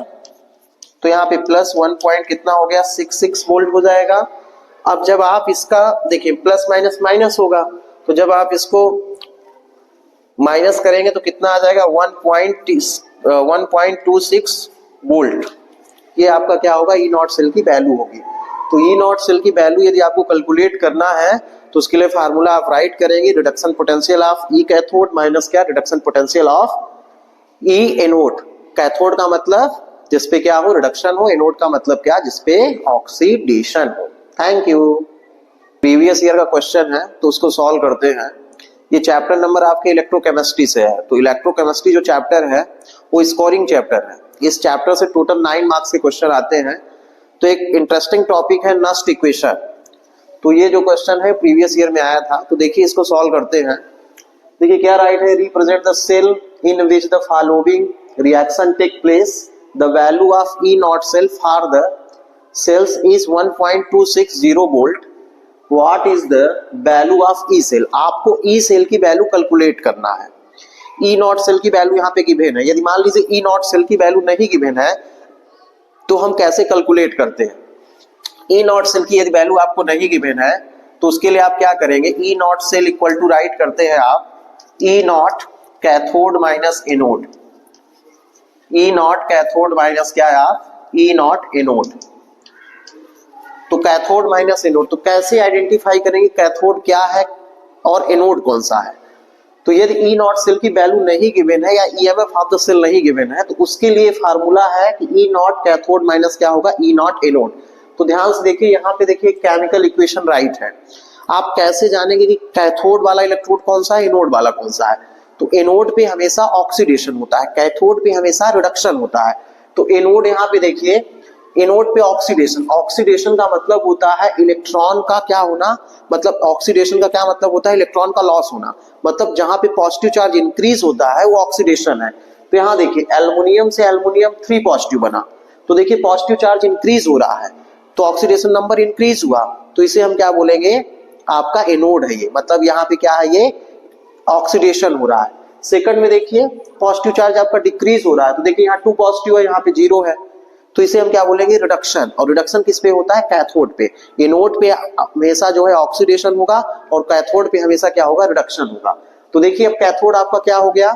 तो यहाँ पे प्लस 1 पॉइंट कितना हो गया 66 वोल्ट हो जाएगा। अब जब आप इसका देखिए प्लस माइनस माइनस होगा, तो जब आप इसको माइनस करेंगे तो कितना आ जाएगा 1.26 वोल्ट। ये आपका क्या होगा, ई नॉट सेल की वैल्यू होगी। तो ई नॉट सेल की वैल्यू यदि आपको कैलकुलेट करना है तो उसके लिए फार्मूला आप राइट करेंगे, reduction potential of E cathode minus क्या, reduction potential of E anode. Cathode का मतलब जिसपे क्या हो, रिडक्शन हो, एनोड का मतलब क्या, जिसपे ऑक्सीडेशन हो। Thank you. प्रीवियस ईयर का क्वेश्चन है तो उसको सॉल्व करते हैं। ये चैप्टर नंबर आपके इलेक्ट्रोकेमिस्ट्री से है, तो इलेक्ट्रोकेमिस्ट्री जो चैप्टर है वो स्कोरिंग चैप्टर है। इस चैप्टर से टोटल 9 मार्क्स के क्वेश्चन आते हैं। तो एक इंटरेस्टिंग टॉपिक है नस्ट इक्वेशन। तो ये जो क्वेश्चन है प्रीवियस ईयर में आया था, तो देखिए इसको सॉल्व करते हैं। देखिए क्या राइट है, represent the cell in which the following reaction take place, the value of E naught cell for the cells is 1.260 volt, what is the value of E cell. आपको ई सेल की value calculate करना है। E naught cell की value यहाँ पे given है। यदि मान लीजिए ई नॉट सेल की वैल्यू नहीं गिवन है तो हम कैसे कैलकुलेट करते हैं। ई नॉट सेल की यदि वैल्यू आपको नहीं गिवन है तो उसके लिए आप क्या करेंगे, E naught cell equal to write करते हैं आप E naught cathode minus anode. E naught cathode minus क्या है आप, ई नॉट एनोड। तो कैथोड माइनस एनोड, तो कैसे आइडेंटिफाई करेंगे कैथोड क्या है और एनोड कौन सा है। तो यदि ई नॉट सेल की वैल्यू नहीं गिवन है या ईएमएफ ऑफ द सेल नहीं गिवन है तो उसके लिए फार्मूला है कि ई नॉट कैथोड माइनस क्या होगा, ई नॉट एनोड। तो ध्यान से देखिए, यहाँ पे देखिए केमिकल इक्वेशन राइट है। आप कैसे जानेंगे कि कैथोड वाला इलेक्ट्रोड कौन सा है, एनोड वाला कौन सा है। तो एनोड पे हमेशा ऑक्सीडेशन होता है, कैथोड पे हमेशा रिडक्शन होता है। तो एनोड यहाँ पे देखिए, एनोड पे ऑक्सीडेशन, ऑक्सीडेशन का मतलब होता है इलेक्ट्रॉन का क्या होना, मतलब ऑक्सीडेशन का क्या मतलब होता है, इलेक्ट्रॉन का लॉस होना। मतलब जहां पे पॉजिटिव चार्ज इंक्रीज होता है वो ऑक्सीडेशन है। तो यहाँ देखिए एल्युमिनियम से एल्युमिनियम 3 पॉजिटिव बना, तो देखिए पॉजिटिव चार्ज इंक्रीज हो रहा है तो ऑक्सीडेशन नंबर इंक्रीज हुआ, तो इसे हम क्या बोलेंगे, आपका एनोड है ये। मतलब यहाँ पे क्या है, ये ऑक्सीडेशन हो रहा है। सेकंड में देखिए पॉजिटिव चार्ज आपका डिक्रीज हो रहा है, तो देखिए यहाँ 2 पॉजिटिव है, यहाँ पे 0 है, तो इसे हम क्या बोलेंगे, रिडक्शन। और रिडक्शन किस पे होता है, कैथोड पे। एनोड पे हमेशा जो है ऑक्सीडेशन होगा और कैथोड पे हमेशा क्या होगा, रिडक्शन होगा। तो देखिए अब कैथोड आपका क्या हो गया,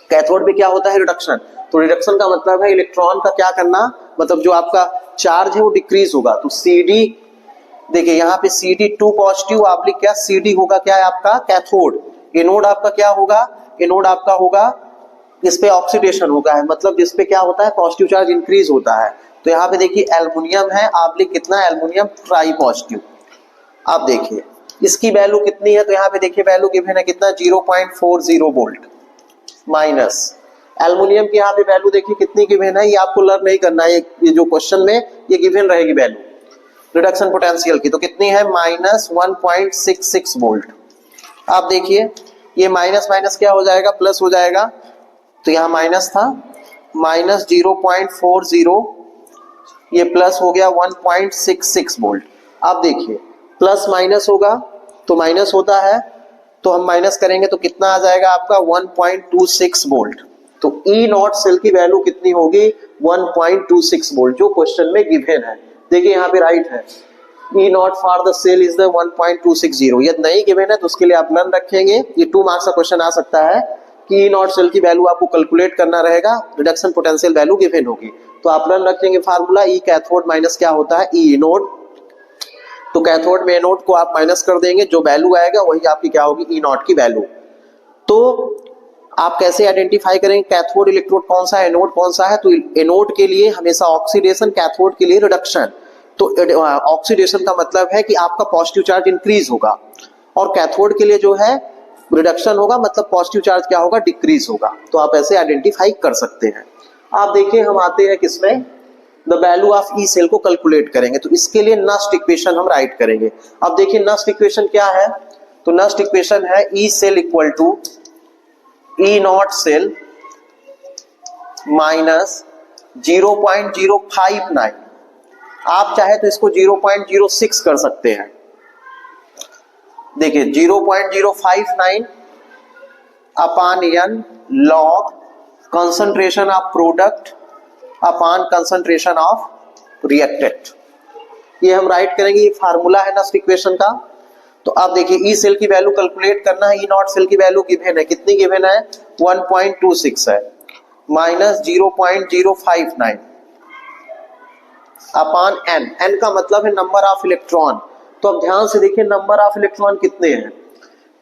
कैथोड पे क्या होता है, रिडक्शन। तो रिडक्शन का मतलब है इलेक्ट्रॉन का क्या करना, मतलब जो आपका चार्ज है वो डिक्रीज होगा। तो CD देखिए यहाँ पे CD 2 पॉजिटिव ऑब्लिक क्या, CD होगा क्या है आपका कैथोड। एनोड आपका क्या होगा, एनोड आपका होगा इस पे ऑक्सीडेशन होगा है, मतलब जिस पे क्या होता है पॉजिटिव चार्ज इंक्रीज होता है। तो यहाँ पे देखिए एल्युमिनियम है ऑब्लिक कितना, एल्युमिनियम ट्राई पॉजिटिव। आप देखिए इसकी वैल्यू कितनी है, तो यहाँ पे देखिए वैल्यू गिवन है कितना 0.40 वोल्ट माइनस। एल्युमिनियम की यहाँ पे वैल्यू देखिए कितनी गिवन है, ये आपको लर्न नहीं करना है, ये जो क्वेश्चन में ये गिवन रहेगी वैल्यू रिडक्शन पोटेंशियल की। तो कितनी है, माइनस 1.66 वोल्ट। आप देखिए ये माइनस माइनस क्या हो जाएगा, प्लस हो जाएगा। तो यहाँ माइनस था, माइनस 0.40, ये प्लस हो गया 1.66 वोल्ट। आप देखिए प्लस माइनस होगा तो माइनस होता है, तो हम माइनस करेंगे तो कितना आ जाएगा आपका 1.26 वोल्ट। तो ई नॉट सेल की वैल्यू कितनी होगी, 1.26 वोल्ट, जो क्वेश्चन में गिवन है। देखिए यहाँ पे राइट है, E naught for the cell is the 1.260। यदि नहीं गिवन है तो उसके लिए आप लर्न रखेंगे, ये 2 मार्क्स का क्वेश्चन आ सकता है कि ई नॉट सेल की वैल्यू आपको कैलकुलेट करना रहेगा, रिडक्शन पोटेंशियल वैल्यू गिवन होगी। तो आप लर्न रखेंगे फार्मूला ई कैथोड माइनस क्या होता है, ई एनोड। तो कैथोड में एनोड को आप माइनस कर देंगे, जो वैल्यू आएगा वही आपकी क्या होगी, ई नॉट की वैल्यू। तो आप कैसे आइडेंटिफाई करेंगे कैथोड इलेक्ट्रोड कौन सा है, एनोड कौन सा है। तो एनोड के लिए हमेशा ऑक्सीडेशन, कैथोड के लिए रिडक्शन। तो ऑक्सीडेशन का मतलब है कि आपका पॉजिटिव चार्ज इंक्रीज होगा, और कैथोड के लिए जो है रिडक्शन होगा, मतलब पॉजिटिव चार्ज क्या होगा, डिक्रीज होगा। तो आप ऐसे आइडेंटिफाई कर सकते हैं। आप देखिए हम आते हैं किसमें, the value of E cell को कैलकुलेट करेंगे। तो इसके लिए नस्ट इक्वेशन हम राइट करेंगे। अब देखिए नस्ट इक्वेशन क्या है, तो नस्ट इक्वेशन है E cell equal to E naught cell minus 0.059 आप चाहे तो इसको 0.06 कर सकते हैं। देखिए 0.059 अपान n log concentration of product upon concentration of reactant. ये हम राइट करेंगे, ये फार्मूला है ना इक्वेशन का। तो अब देखिए ई सेल की वैल्यू कैलकुलेट करना है। ई नॉट सेल की वैल्यू गिवन है, कितनी गिवन है 1.26 है, माइनस 0.059 अपान एन। एन का मतलब है नंबर ऑफ इलेक्ट्रॉन। तो अब ध्यान से देखिए नंबर ऑफ इलेक्ट्रॉन कितने हैं।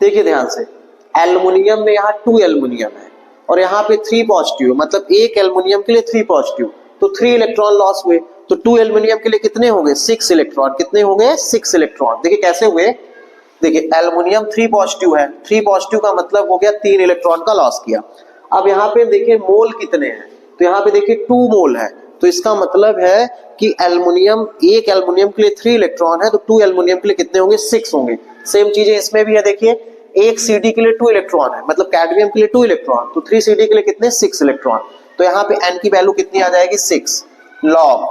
देखिए ध्यान से, एल्युमिनियम में यहाँ 2 एल्युमिनियम है और यहाँ पे 3 पॉजिटिव, मतलब एक एल्युमिनियम के लिए 3 पॉजिटिव, तो 3 इलेक्ट्रॉन लॉस हुए। तो 2 एल्युमिनियम के लिए कितने होंगे 6 इलेक्ट्रॉन। कितने होंगे 6 इलेक्ट्रॉन। देखिए कैसे हुए, देखिए एल्युमिनियम 3 पॉजिटिव है, 3 पॉजिटिव का मतलब हो गया 3 इलेक्ट्रॉन का लॉस किया। अब यहाँ पे देखिए मोल कितने हैं, तो यहाँ पे देखिए 2 मोल है, तो इसका मतलब है कि एल्युमिनियम, एक एल्युमिनियम के लिए 3 इलेक्ट्रॉन है, तो 2 एल्युमिनियम के लिए कितने होंगे 6 होंगे। सेम चीजें इसमें भी है, देखिए एक सीडी के लिए 2 इलेक्ट्रॉन है, मतलब कैडमियम के लिए 2 इलेक्ट्रॉन, तो 3 सीडी के लिए कितने 6 इलेक्ट्रॉन। तो यहाँ पे एन की वैल्यू कितनी आ जाएगी 6 लॉग।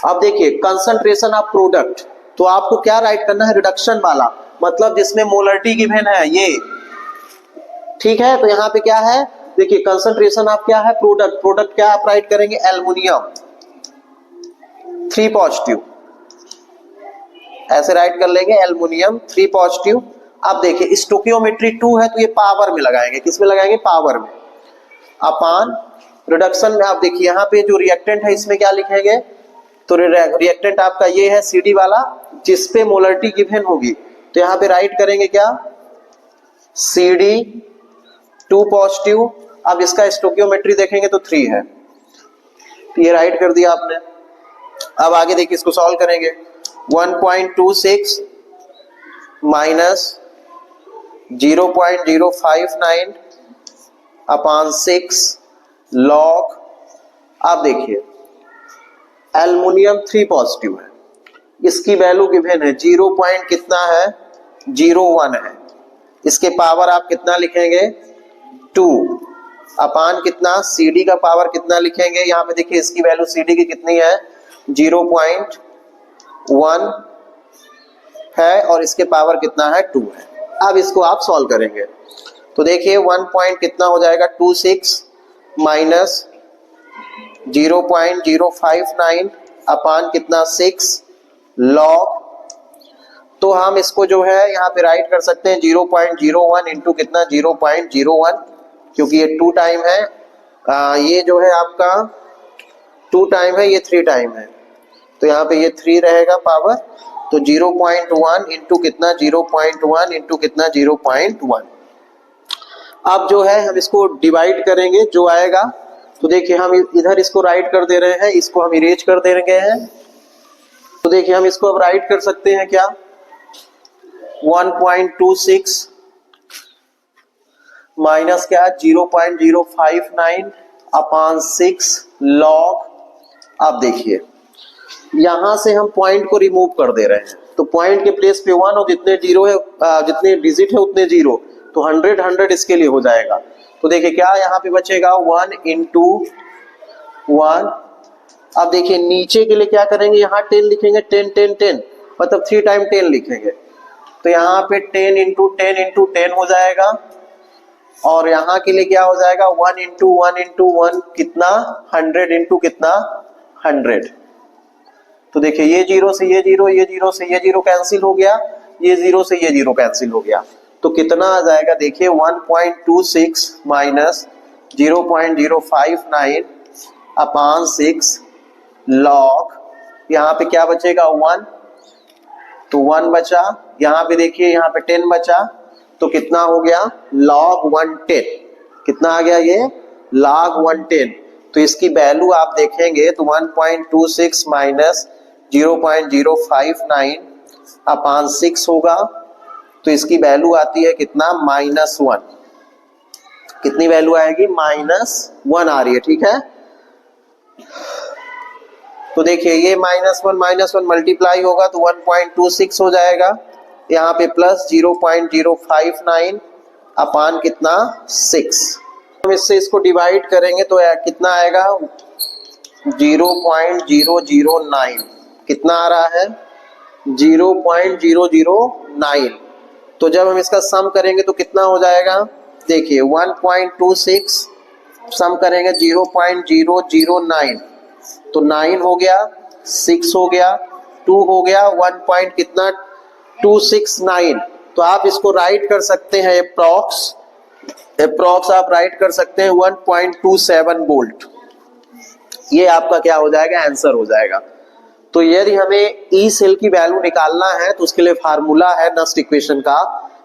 अब देखिए कंसंट्रेशन ऑफ प्रोडक्ट, तो आपको क्या राइट करना है रिडक्शन वाला, मतलब जिसमें मोलरिटी गिवन है ये, ठीक है। तो यहाँ पे क्या है, देखिए कंसंट्रेशन ऑफ क्या है प्रोडक्ट, प्रोडक्ट क्या आप राइट करेंगे एल्युमिनियम 3 पॉजिटिव, ऐसे राइट कर लेंगे एल्युमिनियम 3 पॉजिटिव। अब देखिए स्टोकियोमेट्री 2 है, तो ये पावर में लगाएंगे, किस में लगाएंगे पावर में, अपान रिडक्शन में। आप देखिए यहाँ पे जो रिएक्टेंट है इसमें क्या लिखेंगे, तो रिएक्टेंट आपका ये है सीडी वाला जिसपे मोलरिटी गिवन होगी, तो यहाँ पे राइट करेंगे क्या CD 2 पॉजिटिव। अब इसका स्टोकियोमेट्री देखेंगे तो 3 है, तो ये राइट कर दिया आपने। अब आगे देखिए इसको सॉल्व करेंगे, 1.26 माइनस 0.059 अपान 6 लॉग। अब देखिए एल्युमिनियम 3 पॉजिटिव है, इसकी वैल्यू गिवन है 0 पॉइंट कितना है 01 है, इसके पावर आप कितना लिखेंगे 2 अपान कितना CD का पावर कितना लिखेंगे, यहाँ पे देखिए इसकी वैल्यू CD की कितनी है 0.1 है और इसके पावर कितना है 2 है। अब इसको आप सॉल्व करेंगे तो देखिए 1 पॉइंट कितना हो जाएगा 26 माइनस 0.059 अपान कितना 6 लॉग। तो हम इसको जो है यहाँ पे राइट कर सकते हैं 0.01 इंटू कितना 0.01, क्योंकि ये 2 टाइम है, ये जो है आपका 2 टाइम है, ये 3 टाइम है, तो यहाँ पे ये 3 रहेगा पावर, तो 0.1 इंटू कितना 0.1 इंटू कितना 0.1। अब जो है हम इसको डिवाइड करेंगे जो आएगा, तो देखिए हम इधर इसको राइट कर दे रहे हैं, इसको हम इरेज कर दे रहे हैं, तो देखिए हम इसको अब राइट कर सकते हैं क्या 1.26 माइनस क्या 0.059 अपान 6 लॉग। अब देखिए यहां से हम पॉइंट को रिमूव कर दे रहे हैं, तो पॉइंट के प्लेस पे 1 और जितने जीरो है, जितने डिजिट है उतने जीरो, तो 100 इसके लिए हो जाएगा। तो देखिए क्या यहाँ पे बचेगा 1 इंटू 1। अब देखिए नीचे के लिए क्या करेंगे, यहाँ 10 लिखेंगे, 10 10 10 मतलब 3 टाइम 10 लिखेंगे, तो यहाँ पे 10 इंटू 10 इंटू 10 हो जाएगा, और यहाँ के लिए क्या हो जाएगा 1 इंटू 1 इंटू 1 कितना 100 इंटू कितना 100। तो देखिए ये जीरो से ये जीरो, ये जीरो से ये जीरो कैंसिल हो गया, ये जीरो से ये जीरो कैंसिल हो गया, तो कितना आ जाएगा देखिए 1.26 माइनस 0.059 अपान 6 लॉग। यहाँ पे क्या बचेगा 1, तो 1 बचा, यहाँ पे देखिए यहाँ पे 10 बचा, तो कितना हो गया log 110, कितना आ गया ये log 110। तो इसकी वैल्यू आप देखेंगे तो 1.26 माइनस 0.059 अपान 6 होगा, तो इसकी वैल्यू आती है कितना -1। कितनी वैल्यू आएगी -1 आ रही है, ठीक है। तो देखिए ये -1 मल्टीप्लाई होगा तो 1.26 हो जाएगा, यहाँ पे प्लस 0.059 अपान कितना 6। हम इससे इसको डिवाइड करेंगे तो कितना आएगा 0.009 कितना आ रहा है 0.009। तो जब हम इसका सम करेंगे तो कितना हो जाएगा, देखिए 1.26 सम करेंगे 0.009 तो 9 हो गया, 6 हो गया, 2 हो गया, 1 पॉइंट कितना 269। तो आप इसको राइट कर सकते हैं अप्रॉक्स आप राइट कर सकते हैं 1.27 वोल्ट। ये आपका क्या हो जाएगा, आंसर हो जाएगा। तो यदि हमें ई सेल की वैल्यू निकालना है तो उसके लिए फार्मूला है नस्ट इक्वेशन का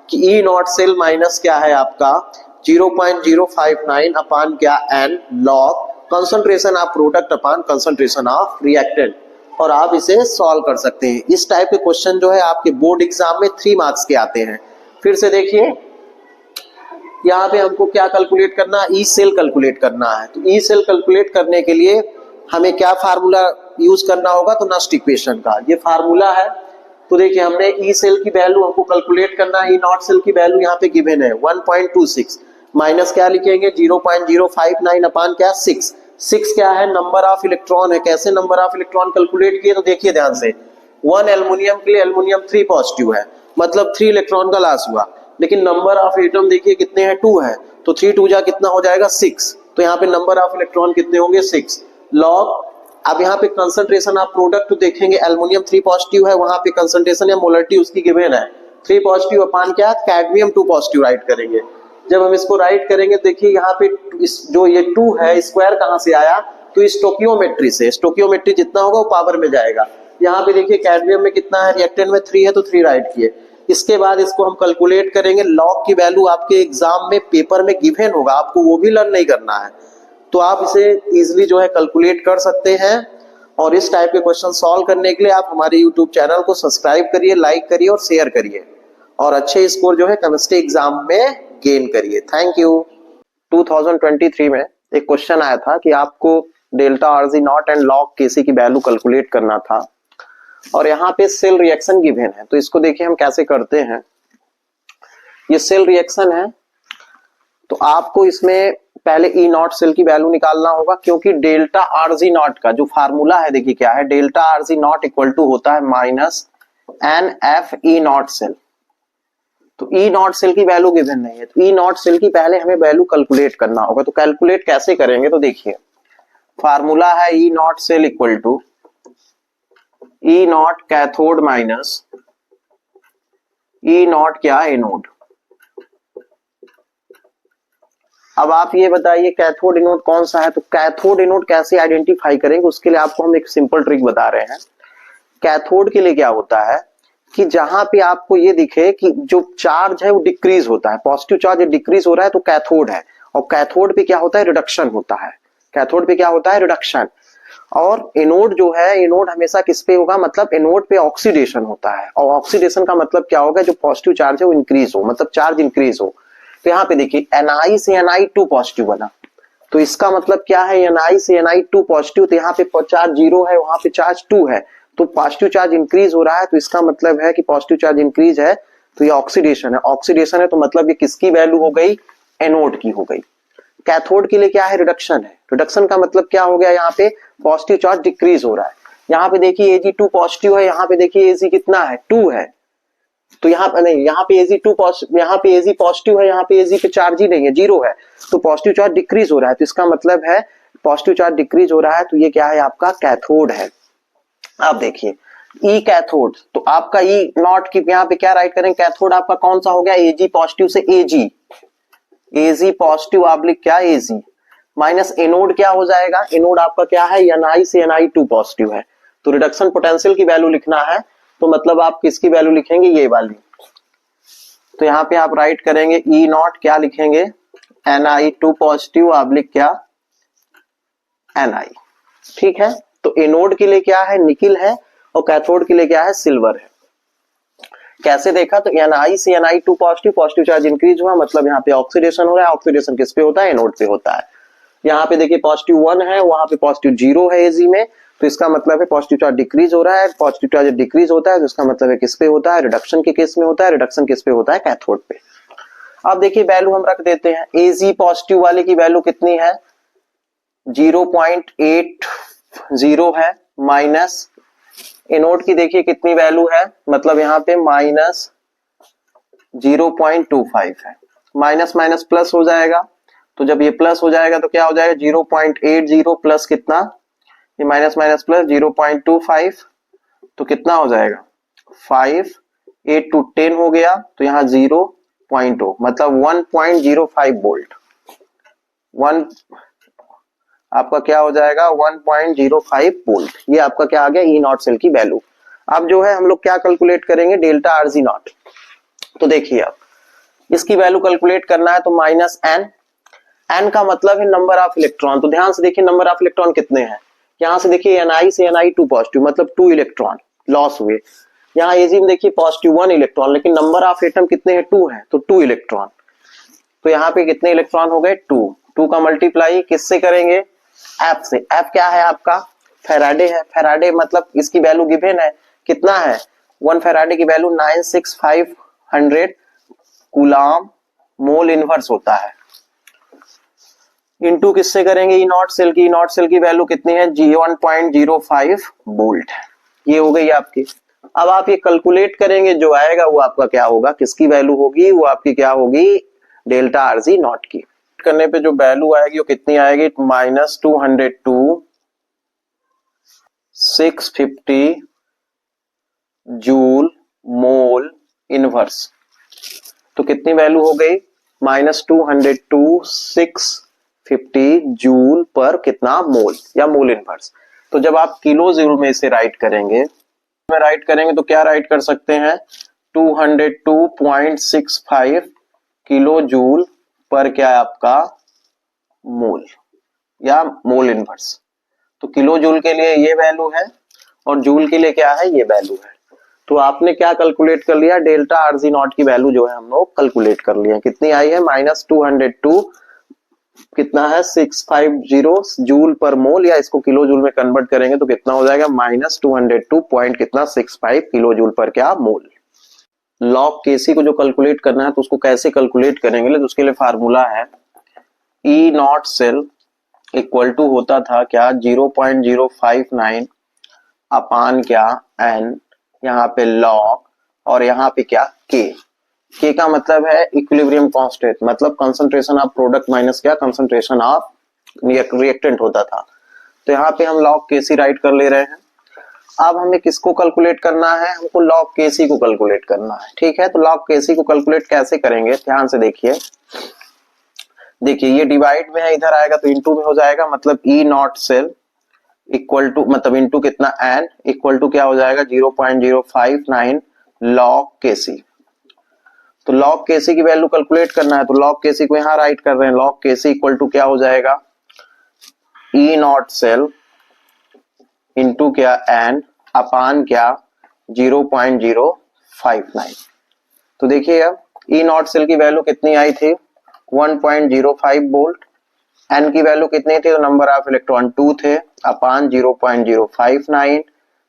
कि ई नॉट सेल माइनस क्या है आपका 0.059 अपान क्या n log concentration of product upon concentration of reactant, और आप इसे सॉल्व कर सकते हैं। इस टाइप के क्वेश्चन जो है आपके बोर्ड एग्जाम में 3 मार्क्स के आते हैं। फिर से देखिए यहाँ पे हमको क्या कैलकुलेट करना है, ई सेल कैलकुलेट करना है। तो ई सेल कैलकुलेट करने के लिए हमें क्या फार्मूला यूज करना होगा, तो नस्ट इक्वेशन का ये फार्मूला है। तो देखिए हमने ई सेल की वैल्यू हमको कैलकुलेट करना है, ई नॉट सेल की वैल्यू यहाँ पे गिवन है 1.26 माइनस क्या लिखेंगे 0.059 अपान क्या 6 क्या है नंबर ऑफ इलेक्ट्रॉन है। कैसे नंबर ऑफ इलेक्ट्रॉन कैलकुलेट किए, तो देखिए ध्यान से 1 एल्युमिनियम के लिए एल्युमिनियम 3 पॉजिटिव है, मतलब 3 इलेक्ट्रॉन का लॉस हुआ, लेकिन नंबर ऑफ एटम देखिए कितने हैं 2 है, तो 3 2 जा कितना हो जाएगा 6। तो यहाँ पे नंबर ऑफ इलेक्ट्रॉन कितने होंगे 6 लॉग। अब यहाँ पे कंसंट्रेशन ऑफ प्रोडक्ट तो देखेंगे एल्युमिनियम 3 पॉजिटिव है, वहां पे कंसंट्रेशन या मोलरिटी उसकी गिवन है 3 पॉजिटिव अपान क्या कैडमियम 2 पॉजिटिव राइट करेंगे। जब हम इसको राइट करेंगे देखिए यहाँ पे इस जो ये 2 है स्क्वायर कहां से आया, तो स्टोकियोमेट्री से, स्टोकियोमेट्री जितना होगा वो पावर में जाएगा। यहाँ पे देखिए कैडमियम में कितना है, रिएक्टेंट में 3 है तो 3 राइट किए। इसके बाद इसको हम कैलकुलेट करेंगे, लॉग की वैल्यू आपके एग्जाम में पेपर में गिवन होगा, आपको वो भी लर्न नहीं करना है, तो आप इसे इजीली जो है कैलकुलेट कर सकते हैं। और इस टाइप के क्वेश्चन सॉल्व करने के लिए आप हमारे यूट्यूब चैनल को सब्सक्राइब करिए, लाइक करिए और शेयर करिए, और अच्छे स्कोर जो है केमिस्ट्री एग्जाम में गेन करिए। Thank you. 2023 में एक क्वेश्चन आया था कि आपको delta RG naught and log K C की वैल्यू कैलकुलेट करना था, और यहाँ पे सेल रिएक्शन गिवन है। तो इसको देखिए हम कैसे करते हैं। ये सेल रिएक्शन है, तो आपको इसमें पहले ई नॉट सेल की वैल्यू निकालना होगा, क्योंकि डेल्टा आरजी नॉट का जो फार्मूला है देखिए क्या है, delta RG naught equal to होता है minus n F E naught cell. तो ई नॉट सेल की वैल्यू गिवन नहीं है, तो ई नॉट सेल की पहले हमें वैल्यू कैलकुलेट करना होगा। तो कैलकुलेट कैसे करेंगे, तो देखिए फार्मूला है E naught cell equal to E naught cathode minus E naught क्या एनोड। अब आप ये बताइए कैथोड एनोड कौन सा है, तो कैथोड एनोड कैसे आइडेंटिफाई करेंगे, उसके लिए आपको हम एक सिंपल ट्रिक बता रहे हैं। कैथोड के लिए क्या होता है कि जहां पे आपको ये दिखे कि जो चार्ज है वो डिक्रीज होता है, पॉजिटिव चार्ज डिक्रीज हो रहा है तो कैथोड है, और कैथोड पे क्या होता है रिडक्शन होता है, कैथोड पे क्या होता है रिडक्शन। और एनोड जो है, एनोड हमेशा किस पे होगा, मतलब एनोड पे ऑक्सीडेशन होता है, और ऑक्सीडेशन का मतलब क्या होगा, जो पॉजिटिव चार्ज है वो इंक्रीज हो, मतलब चार्ज इंक्रीज हो। तो यहाँ पे देखिए Ni से Ni2 पॉजिटिव बना, तो इसका मतलब क्या है Ni से Ni2 पॉजिटिव, तो यहाँ पे चार्ज 0 है, वहां पे चार्ज 2 है, तो पॉजिटिव चार्ज इंक्रीज हो रहा है, तो इसका मतलब है कि पॉजिटिव चार्ज इंक्रीज है, तो ये ऑक्सीडेशन है, ऑक्सीडेशन है तो मतलब ये किसकी वैल्यू हो गई, एनोड की हो गई। कैथोड के लिए क्या है, रिडक्शन है, रिडक्शन का मतलब क्या हो गया, यहाँ पे पॉजिटिव चार्ज डिक्रीज हो रहा है। यहाँ पे देखिए Ag2 पॉजिटिव है, यहाँ पे देखिए Ag कितना है 2 है, तो यहाँ पे नहीं, यहाँ पे Ag2 पॉजिटिव, यहाँ पे Ag पॉजिटिव है, यहाँ पे Ag पे चार्ज ही नहीं है 0 है, तो पॉजिटिव चार्ज डिक्रीज हो रहा है, तो इसका मतलब है पॉजिटिव चार्ज डिक्रीज हो रहा है, तो ये क्या है आपका कैथोड है। आप देखिए ई कैथोड, तो आपका ई नॉट की यहाँ पे क्या राइट करें, कैथोड आपका कौन सा हो गया, Ag पॉजिटिव से Ag पॉजिटिव ऑब्लिक क्या Ag माइनस एनोड क्या हो जाएगा, एनोड आपका क्या है Ni से Ni2 पॉजिटिव है, तो रिडक्शन पोटेंशियल की वैल्यू लिखना है, तो मतलब आप किसकी वैल्यू लिखेंगे, ये वाली। तो यहाँ पे आप राइट करेंगे ई नॉट क्या लिखेंगे Ni2 पॉजिटिव ऑब्लिक क्या Ni, ठीक है। तो एनोड के लिए क्या है निकिल है, और कैथोड के लिए क्या है सिल्वर है। कैसे देखा, तो Ni से Ni2 positive, positive charge increase हुआ, मतलब यहाँ पे ऑक्सीडेशन हो रहा है, ऑक्सीडेशन किस पे होता है, एनोड पे होता है। यहाँ पे देखिए पॉजिटिव 1 है, वहां पे पॉजिटिव 0 है Ag में, तो इसका मतलब है पॉजिटिव चार्ज डिक्रीज हो रहा है, पॉजिटिव चार्ज डिक्रीज होता है तो इसका मतलब है किस पे होता है, रिडक्शन के केस में होता है, रिडक्शन किस पे होता है, कैथोड पे। अब देखिए वैल्यू हम रख देते हैं, Ag पॉजिटिव वाले की वैल्यू कितनी है 0.8 जीरो है, माइनस ए नोट की देखिए कितनी वैल्यू है, मतलब यहाँ पे माइनस 0.25 है, माइनस माइनस प्लस हो जाएगा, तो जब ये प्लस हो जाएगा तो क्या हो जाएगा 0.80 प्लस कितना, ये माइनस माइनस प्लस 0.25, तो कितना हो जाएगा 5, 8 to 10 हो गया, तो यहाँ 0.0 मतलब 1.05 वोल्ट, वन आपका क्या हो जाएगा 1.05 वोल्ट, ये आपका क्या आ गया ई नॉट सेल की वैल्यू। अब जो है हम लोग क्या कैलकुलेट करेंगे, डेल्टा आरजी नॉट। तो देखिए अब इसकी वैल्यू कैलकुलेट करना है तो माइनस एन, एन का मतलब है नंबर ऑफ इलेक्ट्रॉन, तो ध्यान से देखिए नंबर ऑफ इलेक्ट्रॉन कितने हैं, यहाँ से देखिए Ni से Ni2 पॉजिटिव मतलब 2 इलेक्ट्रॉन लॉस हुए, यहाँ एजी में देखिए पॉजिटिव 1 इलेक्ट्रॉन, लेकिन नंबर ऑफ एटम कितने हैं 2 है, तो 2 इलेक्ट्रॉन, तो यहाँ पे कितने इलेक्ट्रॉन हो गए 2, 2 का मल्टीप्लाई किससे करेंगे एफ से, एफ क्या है आपका फेराडे है, फेराडे मतलब इसकी वैल्यू गिवन है कितना है 1 फेराडे की वैल्यू 96500 कूलाम मोल इनवर्स होता है, इनटू किससे करेंगे ई नॉट सेल की, नॉट सेल की वैल्यू कितनी है 1.05 वोल्ट, ये हो गई आपकी। अब आप ये कैलकुलेट करेंगे, जो आएगा वो आपका क्या होगा, किसकी वैल्यू होगी, वो आपकी क्या होगी डेल्टा आरजी नॉट की। करने पे जो वैल्यू आएगी वो कितनी आएगी माइनस 202 650 जूल मोल इनवर्स, तो कितनी वैल्यू हो गई माइनस 202 650 जूल पर कितना मोल या मोल इनवर्स। तो जब आप किलो जूल में इसे राइट करेंगे तो क्या राइट कर सकते हैं 202.65 किलो जूल पर क्या है आपका मोल या मोल इनवर्स। तो किलो जूल के लिए ये वैल्यू है और जूल के लिए क्या है ये वैल्यू है। तो आपने क्या कैलकुलेट कर लिया डेल्टा आरजी नॉट की वैल्यू जो है हम लोग कैलकुलेट कर लिए, कितनी आई है माइनस 202 कितना है 650 जूल पर मोल, या इसको किलो जूल में कन्वर्ट करेंगे तो कितना हो जाएगा माइनस 202 पॉइंट कितना 65 किलो जूल पर क्या मोल। लॉग केसी को जो कैलकुलेट करना है तो उसको कैसे कैलकुलेट करेंगे, तो उसके लिए फार्मूला है E naught cell equal to होता था क्या 0.059 अपान क्या एन, यहाँ पे लॉग और यहाँ पे क्या के का मतलब है इक्विलिब्रियम कांस्टेंट, मतलब कंसंट्रेशन ऑफ प्रोडक्ट माइनस क्या कंसंट्रेशन ऑफ रिएक्टेंट होता था। तो यहाँ पे हम लॉग केसी राइट कर ले रहे हैं। अब हमें किसको कैलकुलेट करना है, हमको लॉग केसी को कैलकुलेट करना है, ठीक है। तो लॉग केसी को कैलकुलेट कैसे करेंगे ध्यान से देखिए ये डिवाइड में है इधर आएगा तो इनटू में हो जाएगा, मतलब ई नॉट सेल इक्वल टू मतलब इनटू कितना एन इक्वल टू क्या हो जाएगा 0.059 लॉग केसी। तो लॉग केसी की वैल्यू कैलकुलेट करना है तो लॉग केसी को यहां राइट कर रहे हैं, लॉग केसी इक्वल टू क्या हो जाएगा ई नॉट सेल इनटू क्या एन अपान क्या 0.059। तो देखिए अब ई नॉट सेल की वैल्यू कितनी आई थी 1.05 वोल्ट, एन की वैल्यू कितनी थी तो नंबर ऑफ इलेक्ट्रॉन 2 थे अपान 0.059।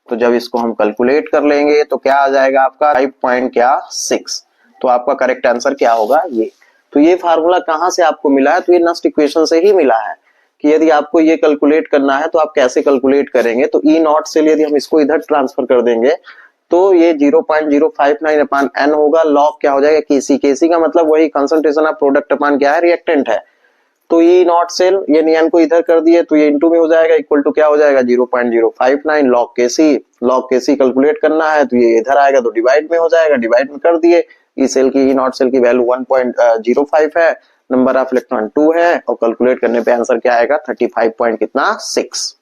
तो जब इसको हम कैलकुलेट कर लेंगे तो क्या आ जाएगा आपका 5.6, तो आपका करेक्ट आंसर क्या होगा ये। तो ये फार्मूला कहां से आपको मिला है, तो ये नस्ट इक्वेशन से ही मिला है कि यदि आपको ये कैलकुलेट करना है तो आप कैसे कैलकुलेट करेंगे। तो ई नॉट से यदि हम इसको इधर ट्रांसफर कर देंगे तो ये 0.059 अपान एन होगा, लॉग क्या हो जाएगा केसी, केसी का मतलब वही कंसंट्रेशन ऑफ प्रोडक्ट अपान क्या है रिएक्टेंट है। तो ई नॉट सेल ये एन को इधर कर दिए तो ये इनटू में हो जाएगा इक्वल टू क्या हो जाएगा 0.059 लॉग केसी कैलकुलेट करना है तो ये इधर आएगा तो डिवाइड में हो जाएगा, डिवाइड में कर दिए। ई सेल की ई नॉट सेल की वैल्यू 1.05 है, नंबर ऑफ इलेक्ट्रॉन 2 है और कैलकुलेट करने पे आंसर क्या आएगा 35 पॉइंट कितना 6।